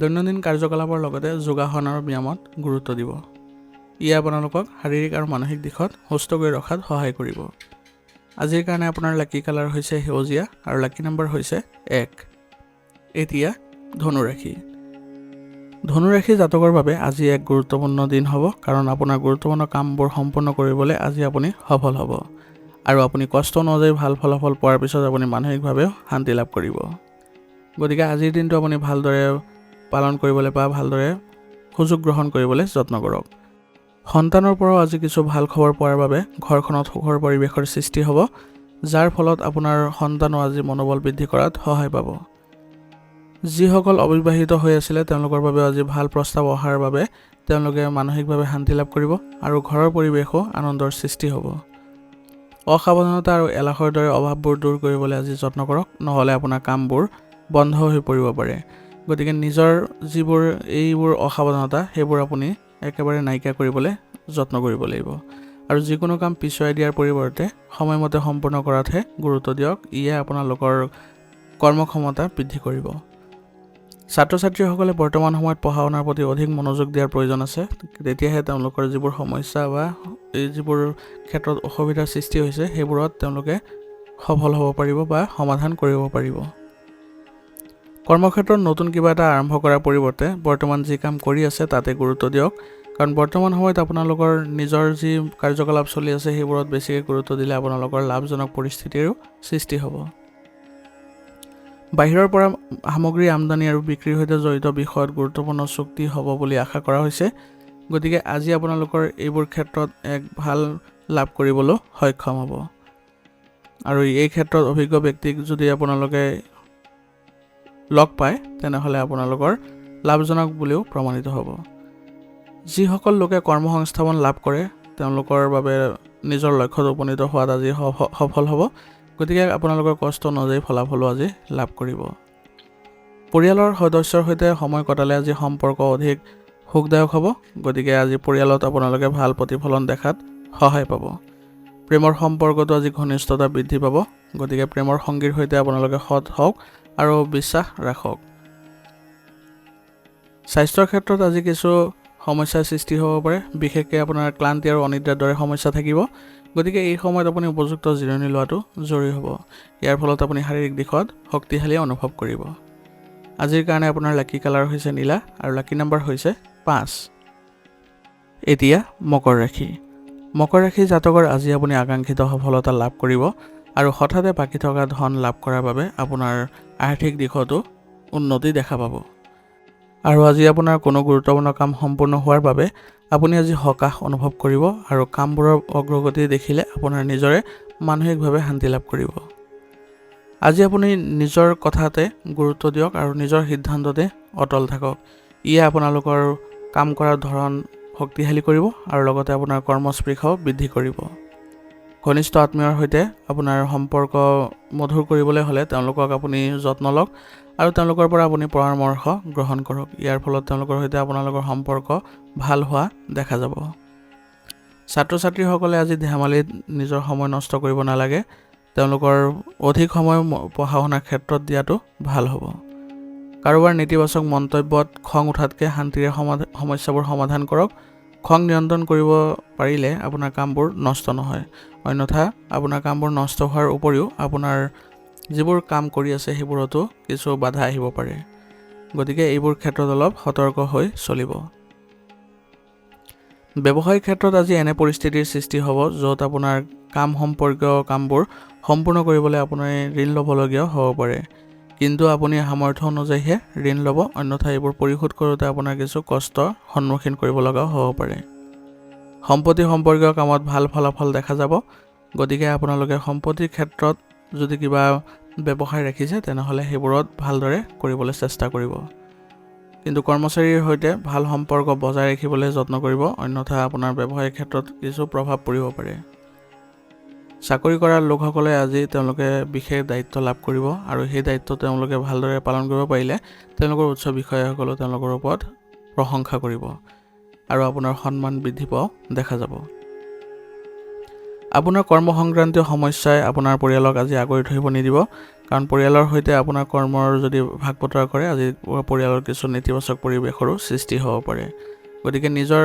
দৈনন্দিন কাৰ্যকলাপৰ লগতে যোগাসন আৰু ব্যায়ামত গুৰুত্ব দিব। ইয়ে আপোনালোকক শাৰীৰিক আৰু মানসিক দিশত সুস্থ কৰি ৰখাত সহায় কৰিব। আজিৰ কাৰণে আপোনাৰ লাকি কালাৰ হৈছে সেউজীয়া আৰু লাকি নম্বৰ হৈছে 1। এতিয়া ধনুৰাশি। ধনুৰাশি জাতকৰ বাবে আজি এক গুৰুত্বপূৰ্ণ দিন হ'ব, কাৰণ আপোনাৰ গুৰুত্বপূৰ্ণ কামবোৰ সম্পূৰ্ণ কৰিবলৈ আজি আপুনি সফল হ'ব আৰু আপুনি কষ্ট অনুযায়ী ভাল ফলাফল পোৱাৰ পিছত আপুনি মানসিকভাৱেও শান্তি লাভ কৰিব। গতিকে আজিৰ দিনটো আপুনি ভালদৰে পালন কৰিবলৈ বা ভালদৰে সুযোগ গ্ৰহণ কৰিবলৈ যত্ন কৰক। সন্তানৰ পৰাও আজি কিছু ভাল খবৰ পোৱাৰ বাবে ঘৰখনত সুখৰ পৰিৱেশৰ সৃষ্টি হ'ব, যাৰ ফলত আপোনাৰ সন্তানো আজি মনোবল বৃদ্ধি কৰাত সহায় পাব। যিসকল অবিবাহিত হৈ আছিলে তেওঁলোকৰ বাবে আজি ভাল প্ৰস্তাৱ অহাৰ বাবে তেওঁলোকে মানসিকভাৱে শান্তি লাভ কৰিব আৰু ঘৰৰ পৰিৱেশো আনন্দৰ সৃষ্টি হ'ব। অসাৱধানতা আৰু এলাহৰ দৰে অভাৱবোৰ দূৰ কৰিবলৈ আজি যত্ন কৰক, নহ'লে আপোনাৰ কামবোৰ বন্ধ হৈ পৰিব পাৰে। গতিকে নিজৰ যিবোৰ এইবোৰ অসাৱধানতা সেইবোৰ আপুনি একেবাৰে নাইকিয়া কৰিবলৈ যত্ন কৰিব লাগিব আৰু যিকোনো কাম পিছুৱাই দিয়াৰ পৰিৱৰ্তে সময়মতে সম্পূৰ্ণ কৰাতহে গুৰুত্ব দিয়ক। ইয়ে আপোনালোকৰ কৰ্মক্ষমতা বৃদ্ধি কৰিব। ছাত্ৰ ছাত্ৰীসকলে বৰ্তমান সময়ত পঢ়া শুনাৰ প্ৰতি অধিক মনোযোগ দিয়াৰ প্ৰয়োজন আছে। তেতিয়াহে তেওঁলোকৰ যিবোৰ সমস্যা বা এই যিবোৰ ক্ষেত্ৰত অসুবিধাৰ সৃষ্টি হৈছে সেইবোৰত তেওঁলোকে সফল হ'ব পাৰিব বা সমাধান কৰিব পাৰিব। কৰ্মক্ষেত্ৰত নতুন কিবা এটা আৰম্ভ কৰাৰ পৰিৱৰ্তে বৰ্তমান যি কাম কৰি আছে তাতে গুৰুত্ব দিয়ক, কাৰণ বৰ্তমান সময়ত আপোনালোকৰ নিজৰ যি কাৰ্যকলাপ চলি আছে সেইবোৰত বেছিকৈ গুৰুত্ব দিলে আপোনালোকৰ লাভজনক পৰিস্থিতিৰো সৃষ্টি হ'ব। বাহিৰৰ পৰা সামগ্ৰী আমদানি আৰু বিক্ৰীৰ সৈতে জড়িত বিষয়ত গুৰুত্বপূৰ্ণ চুক্তি হ'ব বুলি আশা কৰা হৈছে। গতিকে আজি আপোনালোকৰ এইবোৰ ক্ষেত্ৰত এক ভাল লাভ কৰিবলৈ সক্ষম হ'ব আৰু এই ক্ষেত্ৰত অভিজ্ঞ ব্যক্তিক যদি আপোনালোকে লগ পায় তেনেহ'লে আপোনালোকৰ লাভজনক বুলিও প্ৰমাণিত হ'ব। যিসকল লোকে কৰ্মসংস্থাপন লাভ কৰে তেওঁলোকৰ বাবে নিজৰ লক্ষ্যত উপনীত হোৱাত আজি সফল হ'ব। গতিকে আপোনালোকৰ কষ্ট অনুযায়ী ফলাফলো আজি লাভ কৰিব। পৰিয়ালৰ সদস্যৰ সৈতে সময় কটালে আজি সম্পৰ্ক অধিক সুখদায়ক হ'ব। গতিকে আজি পৰিয়ালত আপোনালোকে ভাল প্ৰতিফলন দেখাত সহায় পাব। প্ৰেমৰ সম্পৰ্কটো আজি ঘনিষ্ঠতা বৃদ্ধি পাব। গতিকে প্ৰেমৰ সংগীৰ সৈতে আপোনালোকে সৎ হওক আৰু বিশ্বাস ৰাখক। স্বাস্থ্যৰ ক্ষেত্ৰত আজি কিছু সমস্যাৰ সৃষ্টি হ'ব পাৰে, বিশেষকৈ আপোনাৰ ক্লান্তি আৰু অনিদ্ৰাৰ দৰে সমস্যা থাকিব। গতিকে এই সময়ত আপুনি উপযুক্ত জিৰণি লোৱাটো জৰুৰী হ'ব। ইয়াৰ ফলত আপুনি শাৰীৰিক দিশত শক্তিশালী অনুভৱ কৰিব। আজিৰ কাৰণে আপোনাৰ লাকি কালাৰ হৈছে নীলা আৰু লাকি নম্বৰ হৈছে 5। এতিয়া মকৰ ৰাশি। মকৰ ৰাশি জাতকৰ আজি আপুনি আকাংক্ষিত সফলতা লাভ কৰিব আৰু হঠাতে বাকী থকা ধন লাভ কৰাৰ বাবে আপোনাৰ আৰ্থিক দিশতো উন্নতি দেখা পাব। আৰু আজি আপোনাৰ কোনো গুৰুত্বপূৰ্ণ কাম সম্পূৰ্ণ হোৱাৰ বাবে আপুনি আজি সকাহ অনুভৱ কৰিব আৰু কামবোৰৰ অগ্ৰগতি দেখিলে আপোনাৰ নিজৰে মানসিকভাৱে শান্তি লাভ কৰিব। আজি আপুনি নিজৰ কথাতে গুৰুত্ব দিয়ক আৰু নিজৰ সিদ্ধান্ততে অটল থাকক। ইয়ে আপোনালোকৰ কাম কৰাৰ ধৰণ শক্তিশালী কৰিব আৰু লগতে আপোনাৰ কৰ্মস্পৃহাও বৃদ্ধি কৰিব। ঘনিষ্ঠ আত্মীয়ৰ সৈতে আপোনাৰ সম্পৰ্ক মধুৰ কৰিবলৈ হ'লে তেওঁলোকক আপুনি যত্ন লওক আৰু তেওঁলোকৰ পৰা আপুনি পৰামৰ্শ গ্ৰহণ কৰক। ইয়াৰ ফলত তেওঁলোকৰ সৈতে আপোনালোকৰ সম্পৰ্ক ভাল হোৱা দেখা যাব। ছাত্ৰ ছাত্ৰীসকলে আজি ধেমালিত নিজৰ সময় নষ্ট কৰিব নালাগে। তেওঁলোকৰ অধিক সময় পঢ়া শুনাৰ ক্ষেত্ৰত দিয়াটো ভাল হ'ব। কাৰোবাৰ নেতিবাচক মন্তব্যত খং উঠাতকৈ শান্তিৰে সমস্যাবোৰ সমাধান কৰক। খং নিয়ন্ত্ৰণ কৰিব পাৰিলে আপোনাৰ কামবোৰ নষ্ট নহয়, অন্যথা আপোনাৰ কামবোৰ নষ্ট হোৱাৰ উপৰিও আপোনাৰ যিবোৰ কাম কৰি আছে সেইবোৰতো কিছু বাধা আহিব পাৰে। গতিকে এইবোৰ ক্ষেত্ৰত অলপ সতৰ্ক হৈ চলিব। ব্যৱসায়িক ক্ষেত্ৰত আজি এনে পৰিস্থিতিৰ সৃষ্টি হ'ব য'ত আপোনাৰ কাম সম্পৰ্কীয় কামবোৰ সম্পূৰ্ণ কৰিবলৈ আপুনি ঋণ ল'বলগীয়া হ'ব পাৰে, কিন্তু আপুনি সামৰ্থ্য অনুযায়ীহে ঋণ ল'ব, অন্যথা এইবোৰ পৰিশোধ কৰোঁতে আপোনাৰ কিছু কষ্টৰ সন্মুখীন কৰিব লগাও হ'ব পাৰে। সম্পত্তি সম্পৰ্কীয় কামত ভাল ফলাফল দেখা যাব। গতিকে আপোনালোকে সম্পত্তিৰ ক্ষেত্ৰত যদি কিবা ব্যৱসায় ৰাখিছে তেনেহ'লে সেইবোৰত ভালদৰে কৰিবলৈ চেষ্টা কৰিব, কিন্তু কৰ্মচাৰীৰ সৈতে ভাল সম্পৰ্ক বজাই ৰাখিবলৈ যত্ন কৰিব, অন্যথা আপোনাৰ ব্যৱসায়িক ক্ষেত্ৰত কিছু প্ৰভাৱ পৰিব পাৰে। চাকৰি কৰা লোকসকলে আজি তেওঁলোকে বিশেষ দায়িত্ব লাভ কৰিব আৰু সেই দায়িত্ব তেওঁলোকে ভালদৰে পালন কৰিব পাৰিলে তেওঁলোকৰ উচ্চ বিষয়াসকলেও তেওঁলোকৰ ওপৰত প্ৰশংসা কৰিব আৰু আপোনাৰ সন্মান বৃদ্ধি পোৱাও দেখা যাব। আপোনাৰ কৰ্ম সংক্ৰান্তীয় সমস্যাই আপোনাৰ পৰিয়ালক আজি আগুৰি ধৰিব নিদিব, কাৰণ পৰিয়ালৰ সৈতে আপোনাৰ কৰ্মৰ যদি ভাগ বতৰা কৰে আজি পৰিয়ালৰ কিছু নেতিবাচক পৰিৱেশৰো সৃষ্টি হ'ব পাৰে। গতিকে নিজৰ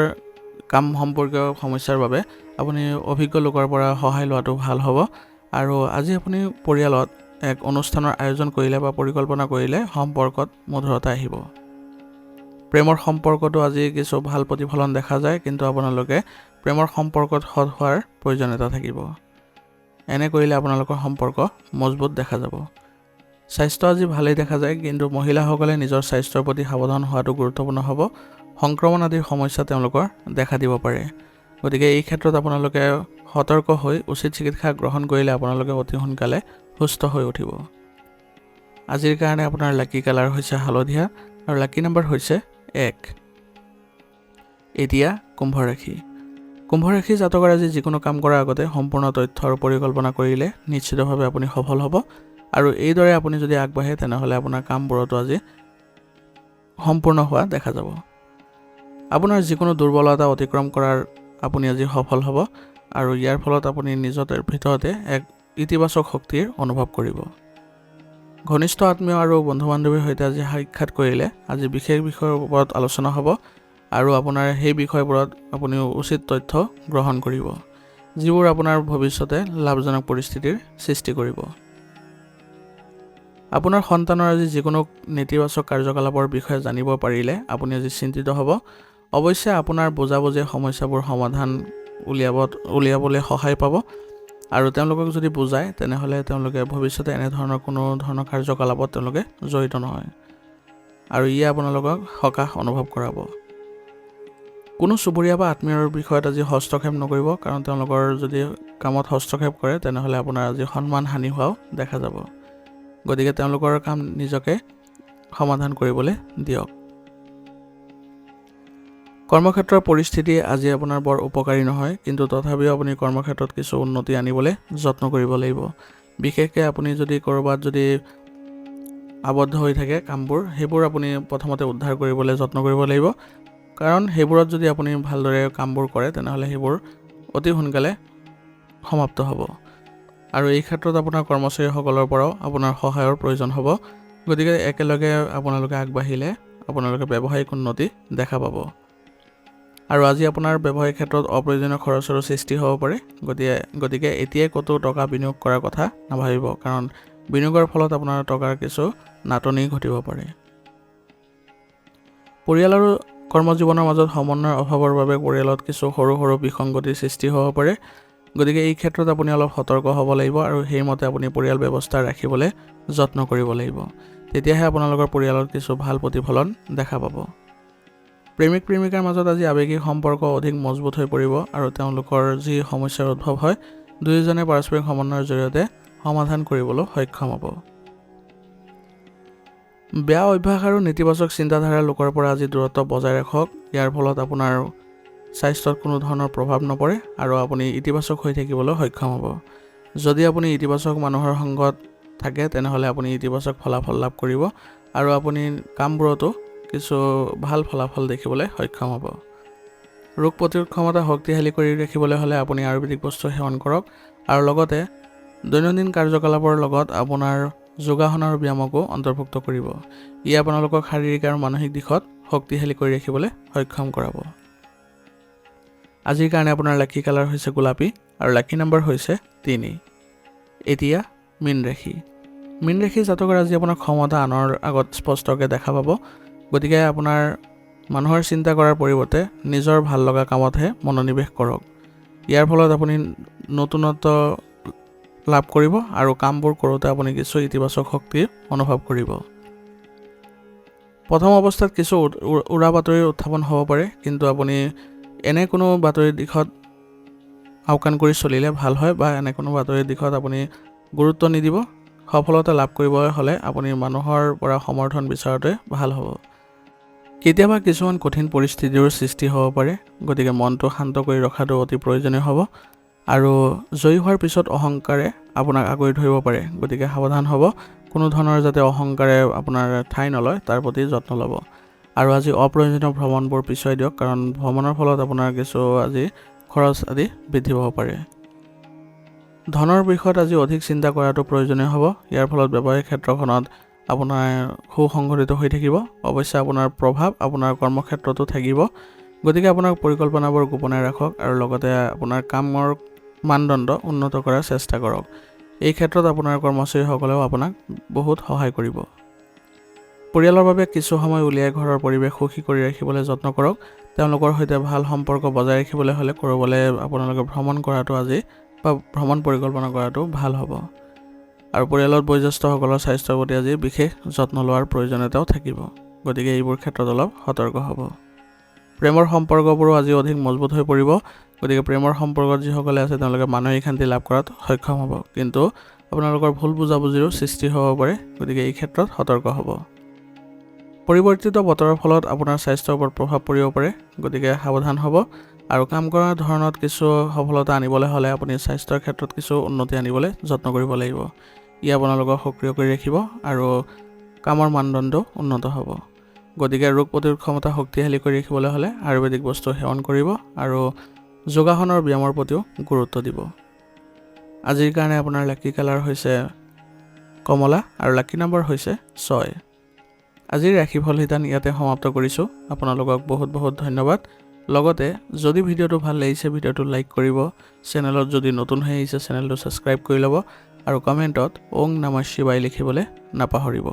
কাম সম্পৰ্কীয় সমস্যাৰ বাবে আপুনি অভিজ্ঞ লোকৰ পৰা সহায় লোৱাটো ভাল হ'ব। আৰু আজি আপুনি পৰিয়ালত এক অনুষ্ঠানৰ আয়োজন কৰিলে বা পৰিকল্পনা কৰিলে সম্পৰ্কত মধুৰতা আহিব। প্ৰেমৰ সম্পৰ্কটো আজি কিছু ভাল প্ৰতিফলন দেখা যায়, কিন্তু আপোনালোকে প্ৰেমৰ সম্পৰ্কত সৎ হোৱাৰ প্ৰয়োজনীয়তা থাকিব। এনে কৰিলে আপোনালোকৰ সম্পৰ্ক মজবুত দেখা যাব। স্বাস্থ্য আজি ভালেই দেখা যায়, কিন্তু মহিলাসকলে নিজৰ স্বাস্থ্যৰ প্ৰতি সাৱধান হোৱাটো গুৰুত্বপূৰ্ণ হ'ব। সংক্ৰমণ আদিৰ সমস্যা তেওঁলোকৰ দেখা দিব পাৰে। গতিকে এই ক্ষেত্ৰত আপোনালোকে সতৰ্ক হৈ উচিত চিকিৎসা গ্ৰহণ কৰিলে আপোনালোকে অতি সোনকালে সুস্থ হৈ উঠিব। আজিৰ কাৰণে আপোনাৰ লাকি কালাৰ হৈছে হালধীয়া আৰু লাকি নম্বৰ হৈছে 1। এতিয়া কুম্ভ ৰাশি। কুম্ভ ৰাশি জাতকৰ আজি যিকোনো কাম কৰাৰ আগতে সম্পূৰ্ণ তথ্য আৰু পৰিকল্পনা কৰিলে নিশ্চিতভাৱে আপুনি সফল হ'ব। আৰু এইদৰে আপুনি যদি আগবাঢ়ে তেনেহ'লে আপোনাৰ কামবোৰতো আজি সম্পূৰ্ণ হোৱা দেখা যাব। আপোনাৰ যিকোনো দুৰ্বলতা অতিক্ৰম কৰাৰ আপুনি আজি সফল হ'ব আৰু ইয়াৰ ফলত আপুনি নিজৰ ভিতৰতে এক ইতিবাচক শক্তিৰ অনুভৱ কৰিব। ঘনিষ্ঠ আত্মীয় আৰু বন্ধু বান্ধৱীৰ সৈতে আজি সাক্ষাৎ কৰিলে আজি বিশেষ বিষয়ৰ ওপৰত আলোচনা হ'ব আৰু আপোনাৰ সেই বিষয়বোৰত আপুনি উচিত তথ্য গ্ৰহণ কৰিব, যিবোৰ আপোনাৰ ভৱিষ্যতে লাভজনক পৰিস্থিতিৰ সৃষ্টি কৰিব। আপোনাৰ সন্তানৰ আজি যিকোনো নেতিবাচক কাৰ্যকলাপৰ বিষয়ে জানিব পাৰিলে আপুনি আজি চিন্তিত হ'ব। অৱশ্যে আপোনাৰ বুজাবুজিৰ সমস্যাবোৰ সমাধান উলিয়াবলৈ সহায় পাব আৰু তেওঁলোকক যদি বুজায় তেনেহ'লে তেওঁলোকে ভৱিষ্যতে এনেধৰণৰ কোনো ধৰণৰ কাৰ্যকলাপত তেওঁলোকে জড়িত নহয় আৰু ইয়ে আপোনালোকক সকাহ অনুভৱ কৰাব। কোনো চুবুৰীয়া বা আত্মীয়ৰ বিষয়ত আজি হস্তক্ষেপ নকৰিব, কাৰণ তেওঁলোকৰ যদি কামত হস্তক্ষেপ কৰে তেনেহ'লে আপোনাৰ আজি সন্মান হানি হোৱাও দেখা যাব। গতিকে তেওঁলোকৰ কাম নিজকে সমাধান কৰিবলৈ দিয়ক। কৰ্মক্ষেত্ৰৰ পৰিস্থিতি আজি আপোনাৰ বৰ উপকাৰী নহয়, কিন্তু তথাপিও আপুনি কৰ্মক্ষেত্ৰত কিছু উন্নতি আনিবলৈ যত্ন কৰিব লাগিব। বিশেষকৈ আপুনি যদি ক'ৰবাত যদি আবদ্ধ হৈ থাকে কামবোৰ, সেইবোৰ আপুনি প্ৰথমতে উদ্ধাৰ কৰিবলৈ যত্ন কৰিব লাগিব, কাৰণ সেইবোৰত যদি আপুনি ভালদৰে কামবোৰ কৰে তেনেহ'লে সেইবোৰ অতি সোনকালে সমাপ্ত হ'ব আৰু এই ক্ষেত্ৰত আপোনাৰ কৰ্মচাৰীসকলৰ পৰাও আপোনাৰ সহায়ৰ প্ৰয়োজন হ'ব। গতিকে একেলগে আপোনালোকে আগবাঢ়িলে আপোনালোকে ব্যৱসায়িক উন্নতি দেখা পাব। আৰু আজি আপোনাৰ ব্যৱসায়িক ক্ষেত্ৰত অপ্ৰয়োজনীয় খৰচৰো সৃষ্টি হ'ব পাৰে। গতিকে এতিয়াই ক'তো টকা বিনিয়োগ কৰাৰ কথা নাভাবিব, কাৰণ বিনিয়োগৰ ফলত আপোনাৰ টকাৰ কিছু নাটনি ঘটিব পাৰে। পৰিয়াল আৰু কৰ্মজীৱনৰ মাজত সমন্বয়ৰ অভাৱৰ বাবে পৰিয়ালত কিছু সৰু সৰু বিসংগতিৰ সৃষ্টি হ'ব পাৰে। গতিকে এই ক্ষেত্ৰত আপুনি অলপ সতৰ্ক হ'ব লাগিব আৰু সেইমতে আপুনি পৰিয়াল ব্যৱস্থা ৰাখিবলৈ যত্ন কৰিব লাগিব। তেতিয়াহে আপোনালোকৰ পৰিয়ালত কিছু ভাল প্ৰতিফলন দেখা পাব। প্ৰেমিক প্ৰেমিকাৰ মাজত আজি আৱেগিক সম্পৰ্ক অধিক মজবুত হৈ পৰিব আৰু তেওঁলোকৰ যি সমস্যাৰ উদ্ভৱ হয় দুয়োজনে পাৰস্পৰিক সমন্বয়ৰ জৰিয়তে সমাধান কৰিবলৈ সক্ষম হ'ব। বেয়া অভ্যাস আৰু নেতিবাচক চিন্তাধাৰাৰ লোকৰ পৰা আজি দূৰত্ব বজাই ৰাখক। ইয়াৰ ফলত আপোনাৰ স্বাস্থ্যত কোনো ধৰণৰ প্ৰভাৱ নপৰে আৰু আপুনি ইতিবাচক হৈ থাকিবলৈ সক্ষম হ'ব। যদি আপুনি ইতিবাচক মানুহৰ সংগত থাকে তেনেহ'লে আপুনি ইতিবাচক ফলাফল লাভ কৰিব আৰু আপুনি কামবোৰতো কিছু ভাল ফলাফল দেখিবলৈ সক্ষম হ'ব। ৰোগ প্ৰতিৰোধ ক্ষমতা শক্তিশালী কৰি ৰাখিবলৈ হ'লে আপুনি আয়ুৰ্বেদিক বস্তু সেৱন কৰক আৰু লগতে দৈনন্দিন কাৰ্যকলাপৰ লগত আপোনাৰ যোগাসন আৰু ব্যায়ামকো অন্তৰ্ভুক্ত কৰিব। ই আপোনালোকক শাৰীৰিক আৰু মানসিক দিশত শক্তিশালী কৰি ৰাখিবলৈ সক্ষম কৰাব। আজিৰ কাৰণে আপোনাৰ লাকি কালাৰ হৈছে গোলাপী আৰু লাকি নম্বৰ হৈছে 3। এতিয়া মীন ৰাশি। মীন ৰাশি জাতকৰ আজি আপোনাৰ ক্ষমতা আনৰ আগত স্পষ্টকৈ দেখা পাব। গতিকে আপোনাৰ মানুহৰ চিন্তা কৰাৰ পৰিৱৰ্তে নিজৰ ভাল লগা কামতহে মনোনিৱেশ কৰক। ইয়াৰ ফলত আপুনি নতুনত্ব লাভ কৰিব আৰু কামবোৰ কৰোঁতে আপুনি কিছু ইতিবাচক শক্তি অনুভৱ কৰিব। প্ৰথম অৱস্থাত কিছু উৰা বাতৰিৰ উত্থাপন হ'ব পাৰে, কিন্তু আপুনি এনে কোনো বাতৰিৰ দিশত আওকাণ কৰি চলিলে ভাল হয় বা এনে কোনো বাতৰিৰ দিশত আপুনি গুৰুত্ব নিদিব। সফলতা লাভ কৰিবলৈ হ'লে আপুনি মানুহৰ পৰা সমৰ্থন বিচৰাটোৱে ভাল হ'ব। কেতিয়াবা কিছুমান কঠিন পৰিস্থিতিৰ সৃষ্টি হ'ব পাৰে, গতিকে মনটো শান্ত কৰি ৰখাটো অতি প্ৰয়োজনীয় হ'ব আৰু জয়ী হোৱাৰ পিছত অহংকাৰে আপোনাক আগুৰি ধৰিব পাৰে, গতিকে সাৱধান হ'ব। কোনো ধৰণৰ যাতে অহংকাৰে আপোনাৰ ঠাই নলয় তাৰ প্ৰতি যত্ন ল'ব। আৰু আজি অপ্ৰয়োজনীয় ভ্ৰমণবোৰ পিছুৱাই দিয়ক, কাৰণ ভ্ৰমণৰ ফলত আপোনাৰ কিছু আজি খৰচ আদি বৃদ্ধি পাব পাৰে। ধনৰ বিষয়ত আজি অধিক চিন্তা কৰাটো প্ৰয়োজনীয় হ'ব। ইয়াৰ ফলত ব্যৱসায়িক ক্ষেত্ৰখনত আপোনাৰ সুসংগঠিত হৈ থাকিব। অৱশ্যে আপোনাৰ প্ৰভাৱ আপোনাৰ কৰ্মক্ষেত্ৰতো থাকিব, গতিকে আপোনাৰ পৰিকল্পনাবোৰ গোপনে ৰাখক আৰু লগতে আপোনাৰ কামৰ মানদণ্ড উন্নত কৰাৰ চেষ্টা কৰক। এই ক্ষেত্ৰত আপোনাৰ কৰ্মচাৰীসকলেও আপোনাক বহুত সহায় কৰিব। পৰিয়ালৰ বাবে কিছু সময় উলিয়াই ঘৰৰ পৰিৱেশ সুখী কৰি ৰাখিবলৈ যত্ন কৰক। তেওঁলোকৰ সৈতে ভাল সম্পৰ্ক বজাই ৰাখিবলৈ হ'লে ক'ৰবালৈ আপোনালোকে ভ্ৰমণ কৰাটো আজি বা ভ্ৰমণ পৰিকল্পনা কৰাটো ভাল হ'ব। আৰু পৰিয়ালত বয়োজ্যেষ্ঠসকলৰ স্বাস্থ্যৰ প্ৰতি আজি বিশেষ যত্ন লোৱাৰ প্ৰয়োজনীয়তাও থাকিব, গতিকে এইবোৰ ক্ষেত্ৰত অলপ সতৰ্ক হ'ব। প্ৰেমৰ সম্পৰ্কবোৰো আজি অধিক মজবুত হৈ পৰিব, গতিকে প্ৰেমৰ সম্পৰ্কত যিসকলে আছে তেওঁলোকে মানসিক শান্তি লাভ কৰাত সক্ষম হ'ব, কিন্তু আপোনালোকৰ ভুল বুজাবুজিৰো সৃষ্টি হ'ব পাৰে, গতিকে এই ক্ষেত্ৰত সতৰ্ক হ'ব। পৰিৱৰ্তিত বতৰৰ ফলত আপোনাৰ স্বাস্থ্যৰ ওপৰত প্ৰভাৱ পৰিব পাৰে, গতিকে সাৱধান হ'ব। আৰু কাম কৰাৰ ধৰণত কিছু সফলতা আনিবলৈ হ'লে আপুনি স্বাস্থ্যৰ ক্ষেত্ৰত কিছু উন্নতি আনিবলৈ যত্ন কৰিব লাগিব। ই আপোনালোকক সক্ৰিয় কৰি ৰাখিব আৰু কামৰ মানদণ্ড উন্নত হ'ব। গতিকে ৰোগ প্ৰতিৰোধ ক্ষমতা শক্তিশালী কৰি ৰাখিবলৈ হ'লে আয়ুৰ্বেদিক বস্তু সেৱন কৰিব আৰু যোগাসনৰ ব্যায়ামৰ প্ৰতিও গুৰুত্ব দিব। আজিৰ কাৰণে আপোনাৰ লাকি কালাৰ হৈছে কমলা আৰু লাকি নম্বৰ হৈছে 6। আজিৰ ৰাশিফল শিতান ইয়াতে সমাপ্ত কৰিছোঁ। আপোনালোকক বহুত বহুত ধন্যবাদ। লগতে যদি ভিডিঅ'টো ভাল লাগিছে ভিডিঅ'টো লাইক কৰিব, চেনেলত যদি নতুন হৈ আহিছে চেনেলটো ছাবস্ক্ৰাইব কৰি ল'ব আৰু কমেণ্টত ওং নমঃ শিৱায় লিখিবলৈ নাপাহৰিব।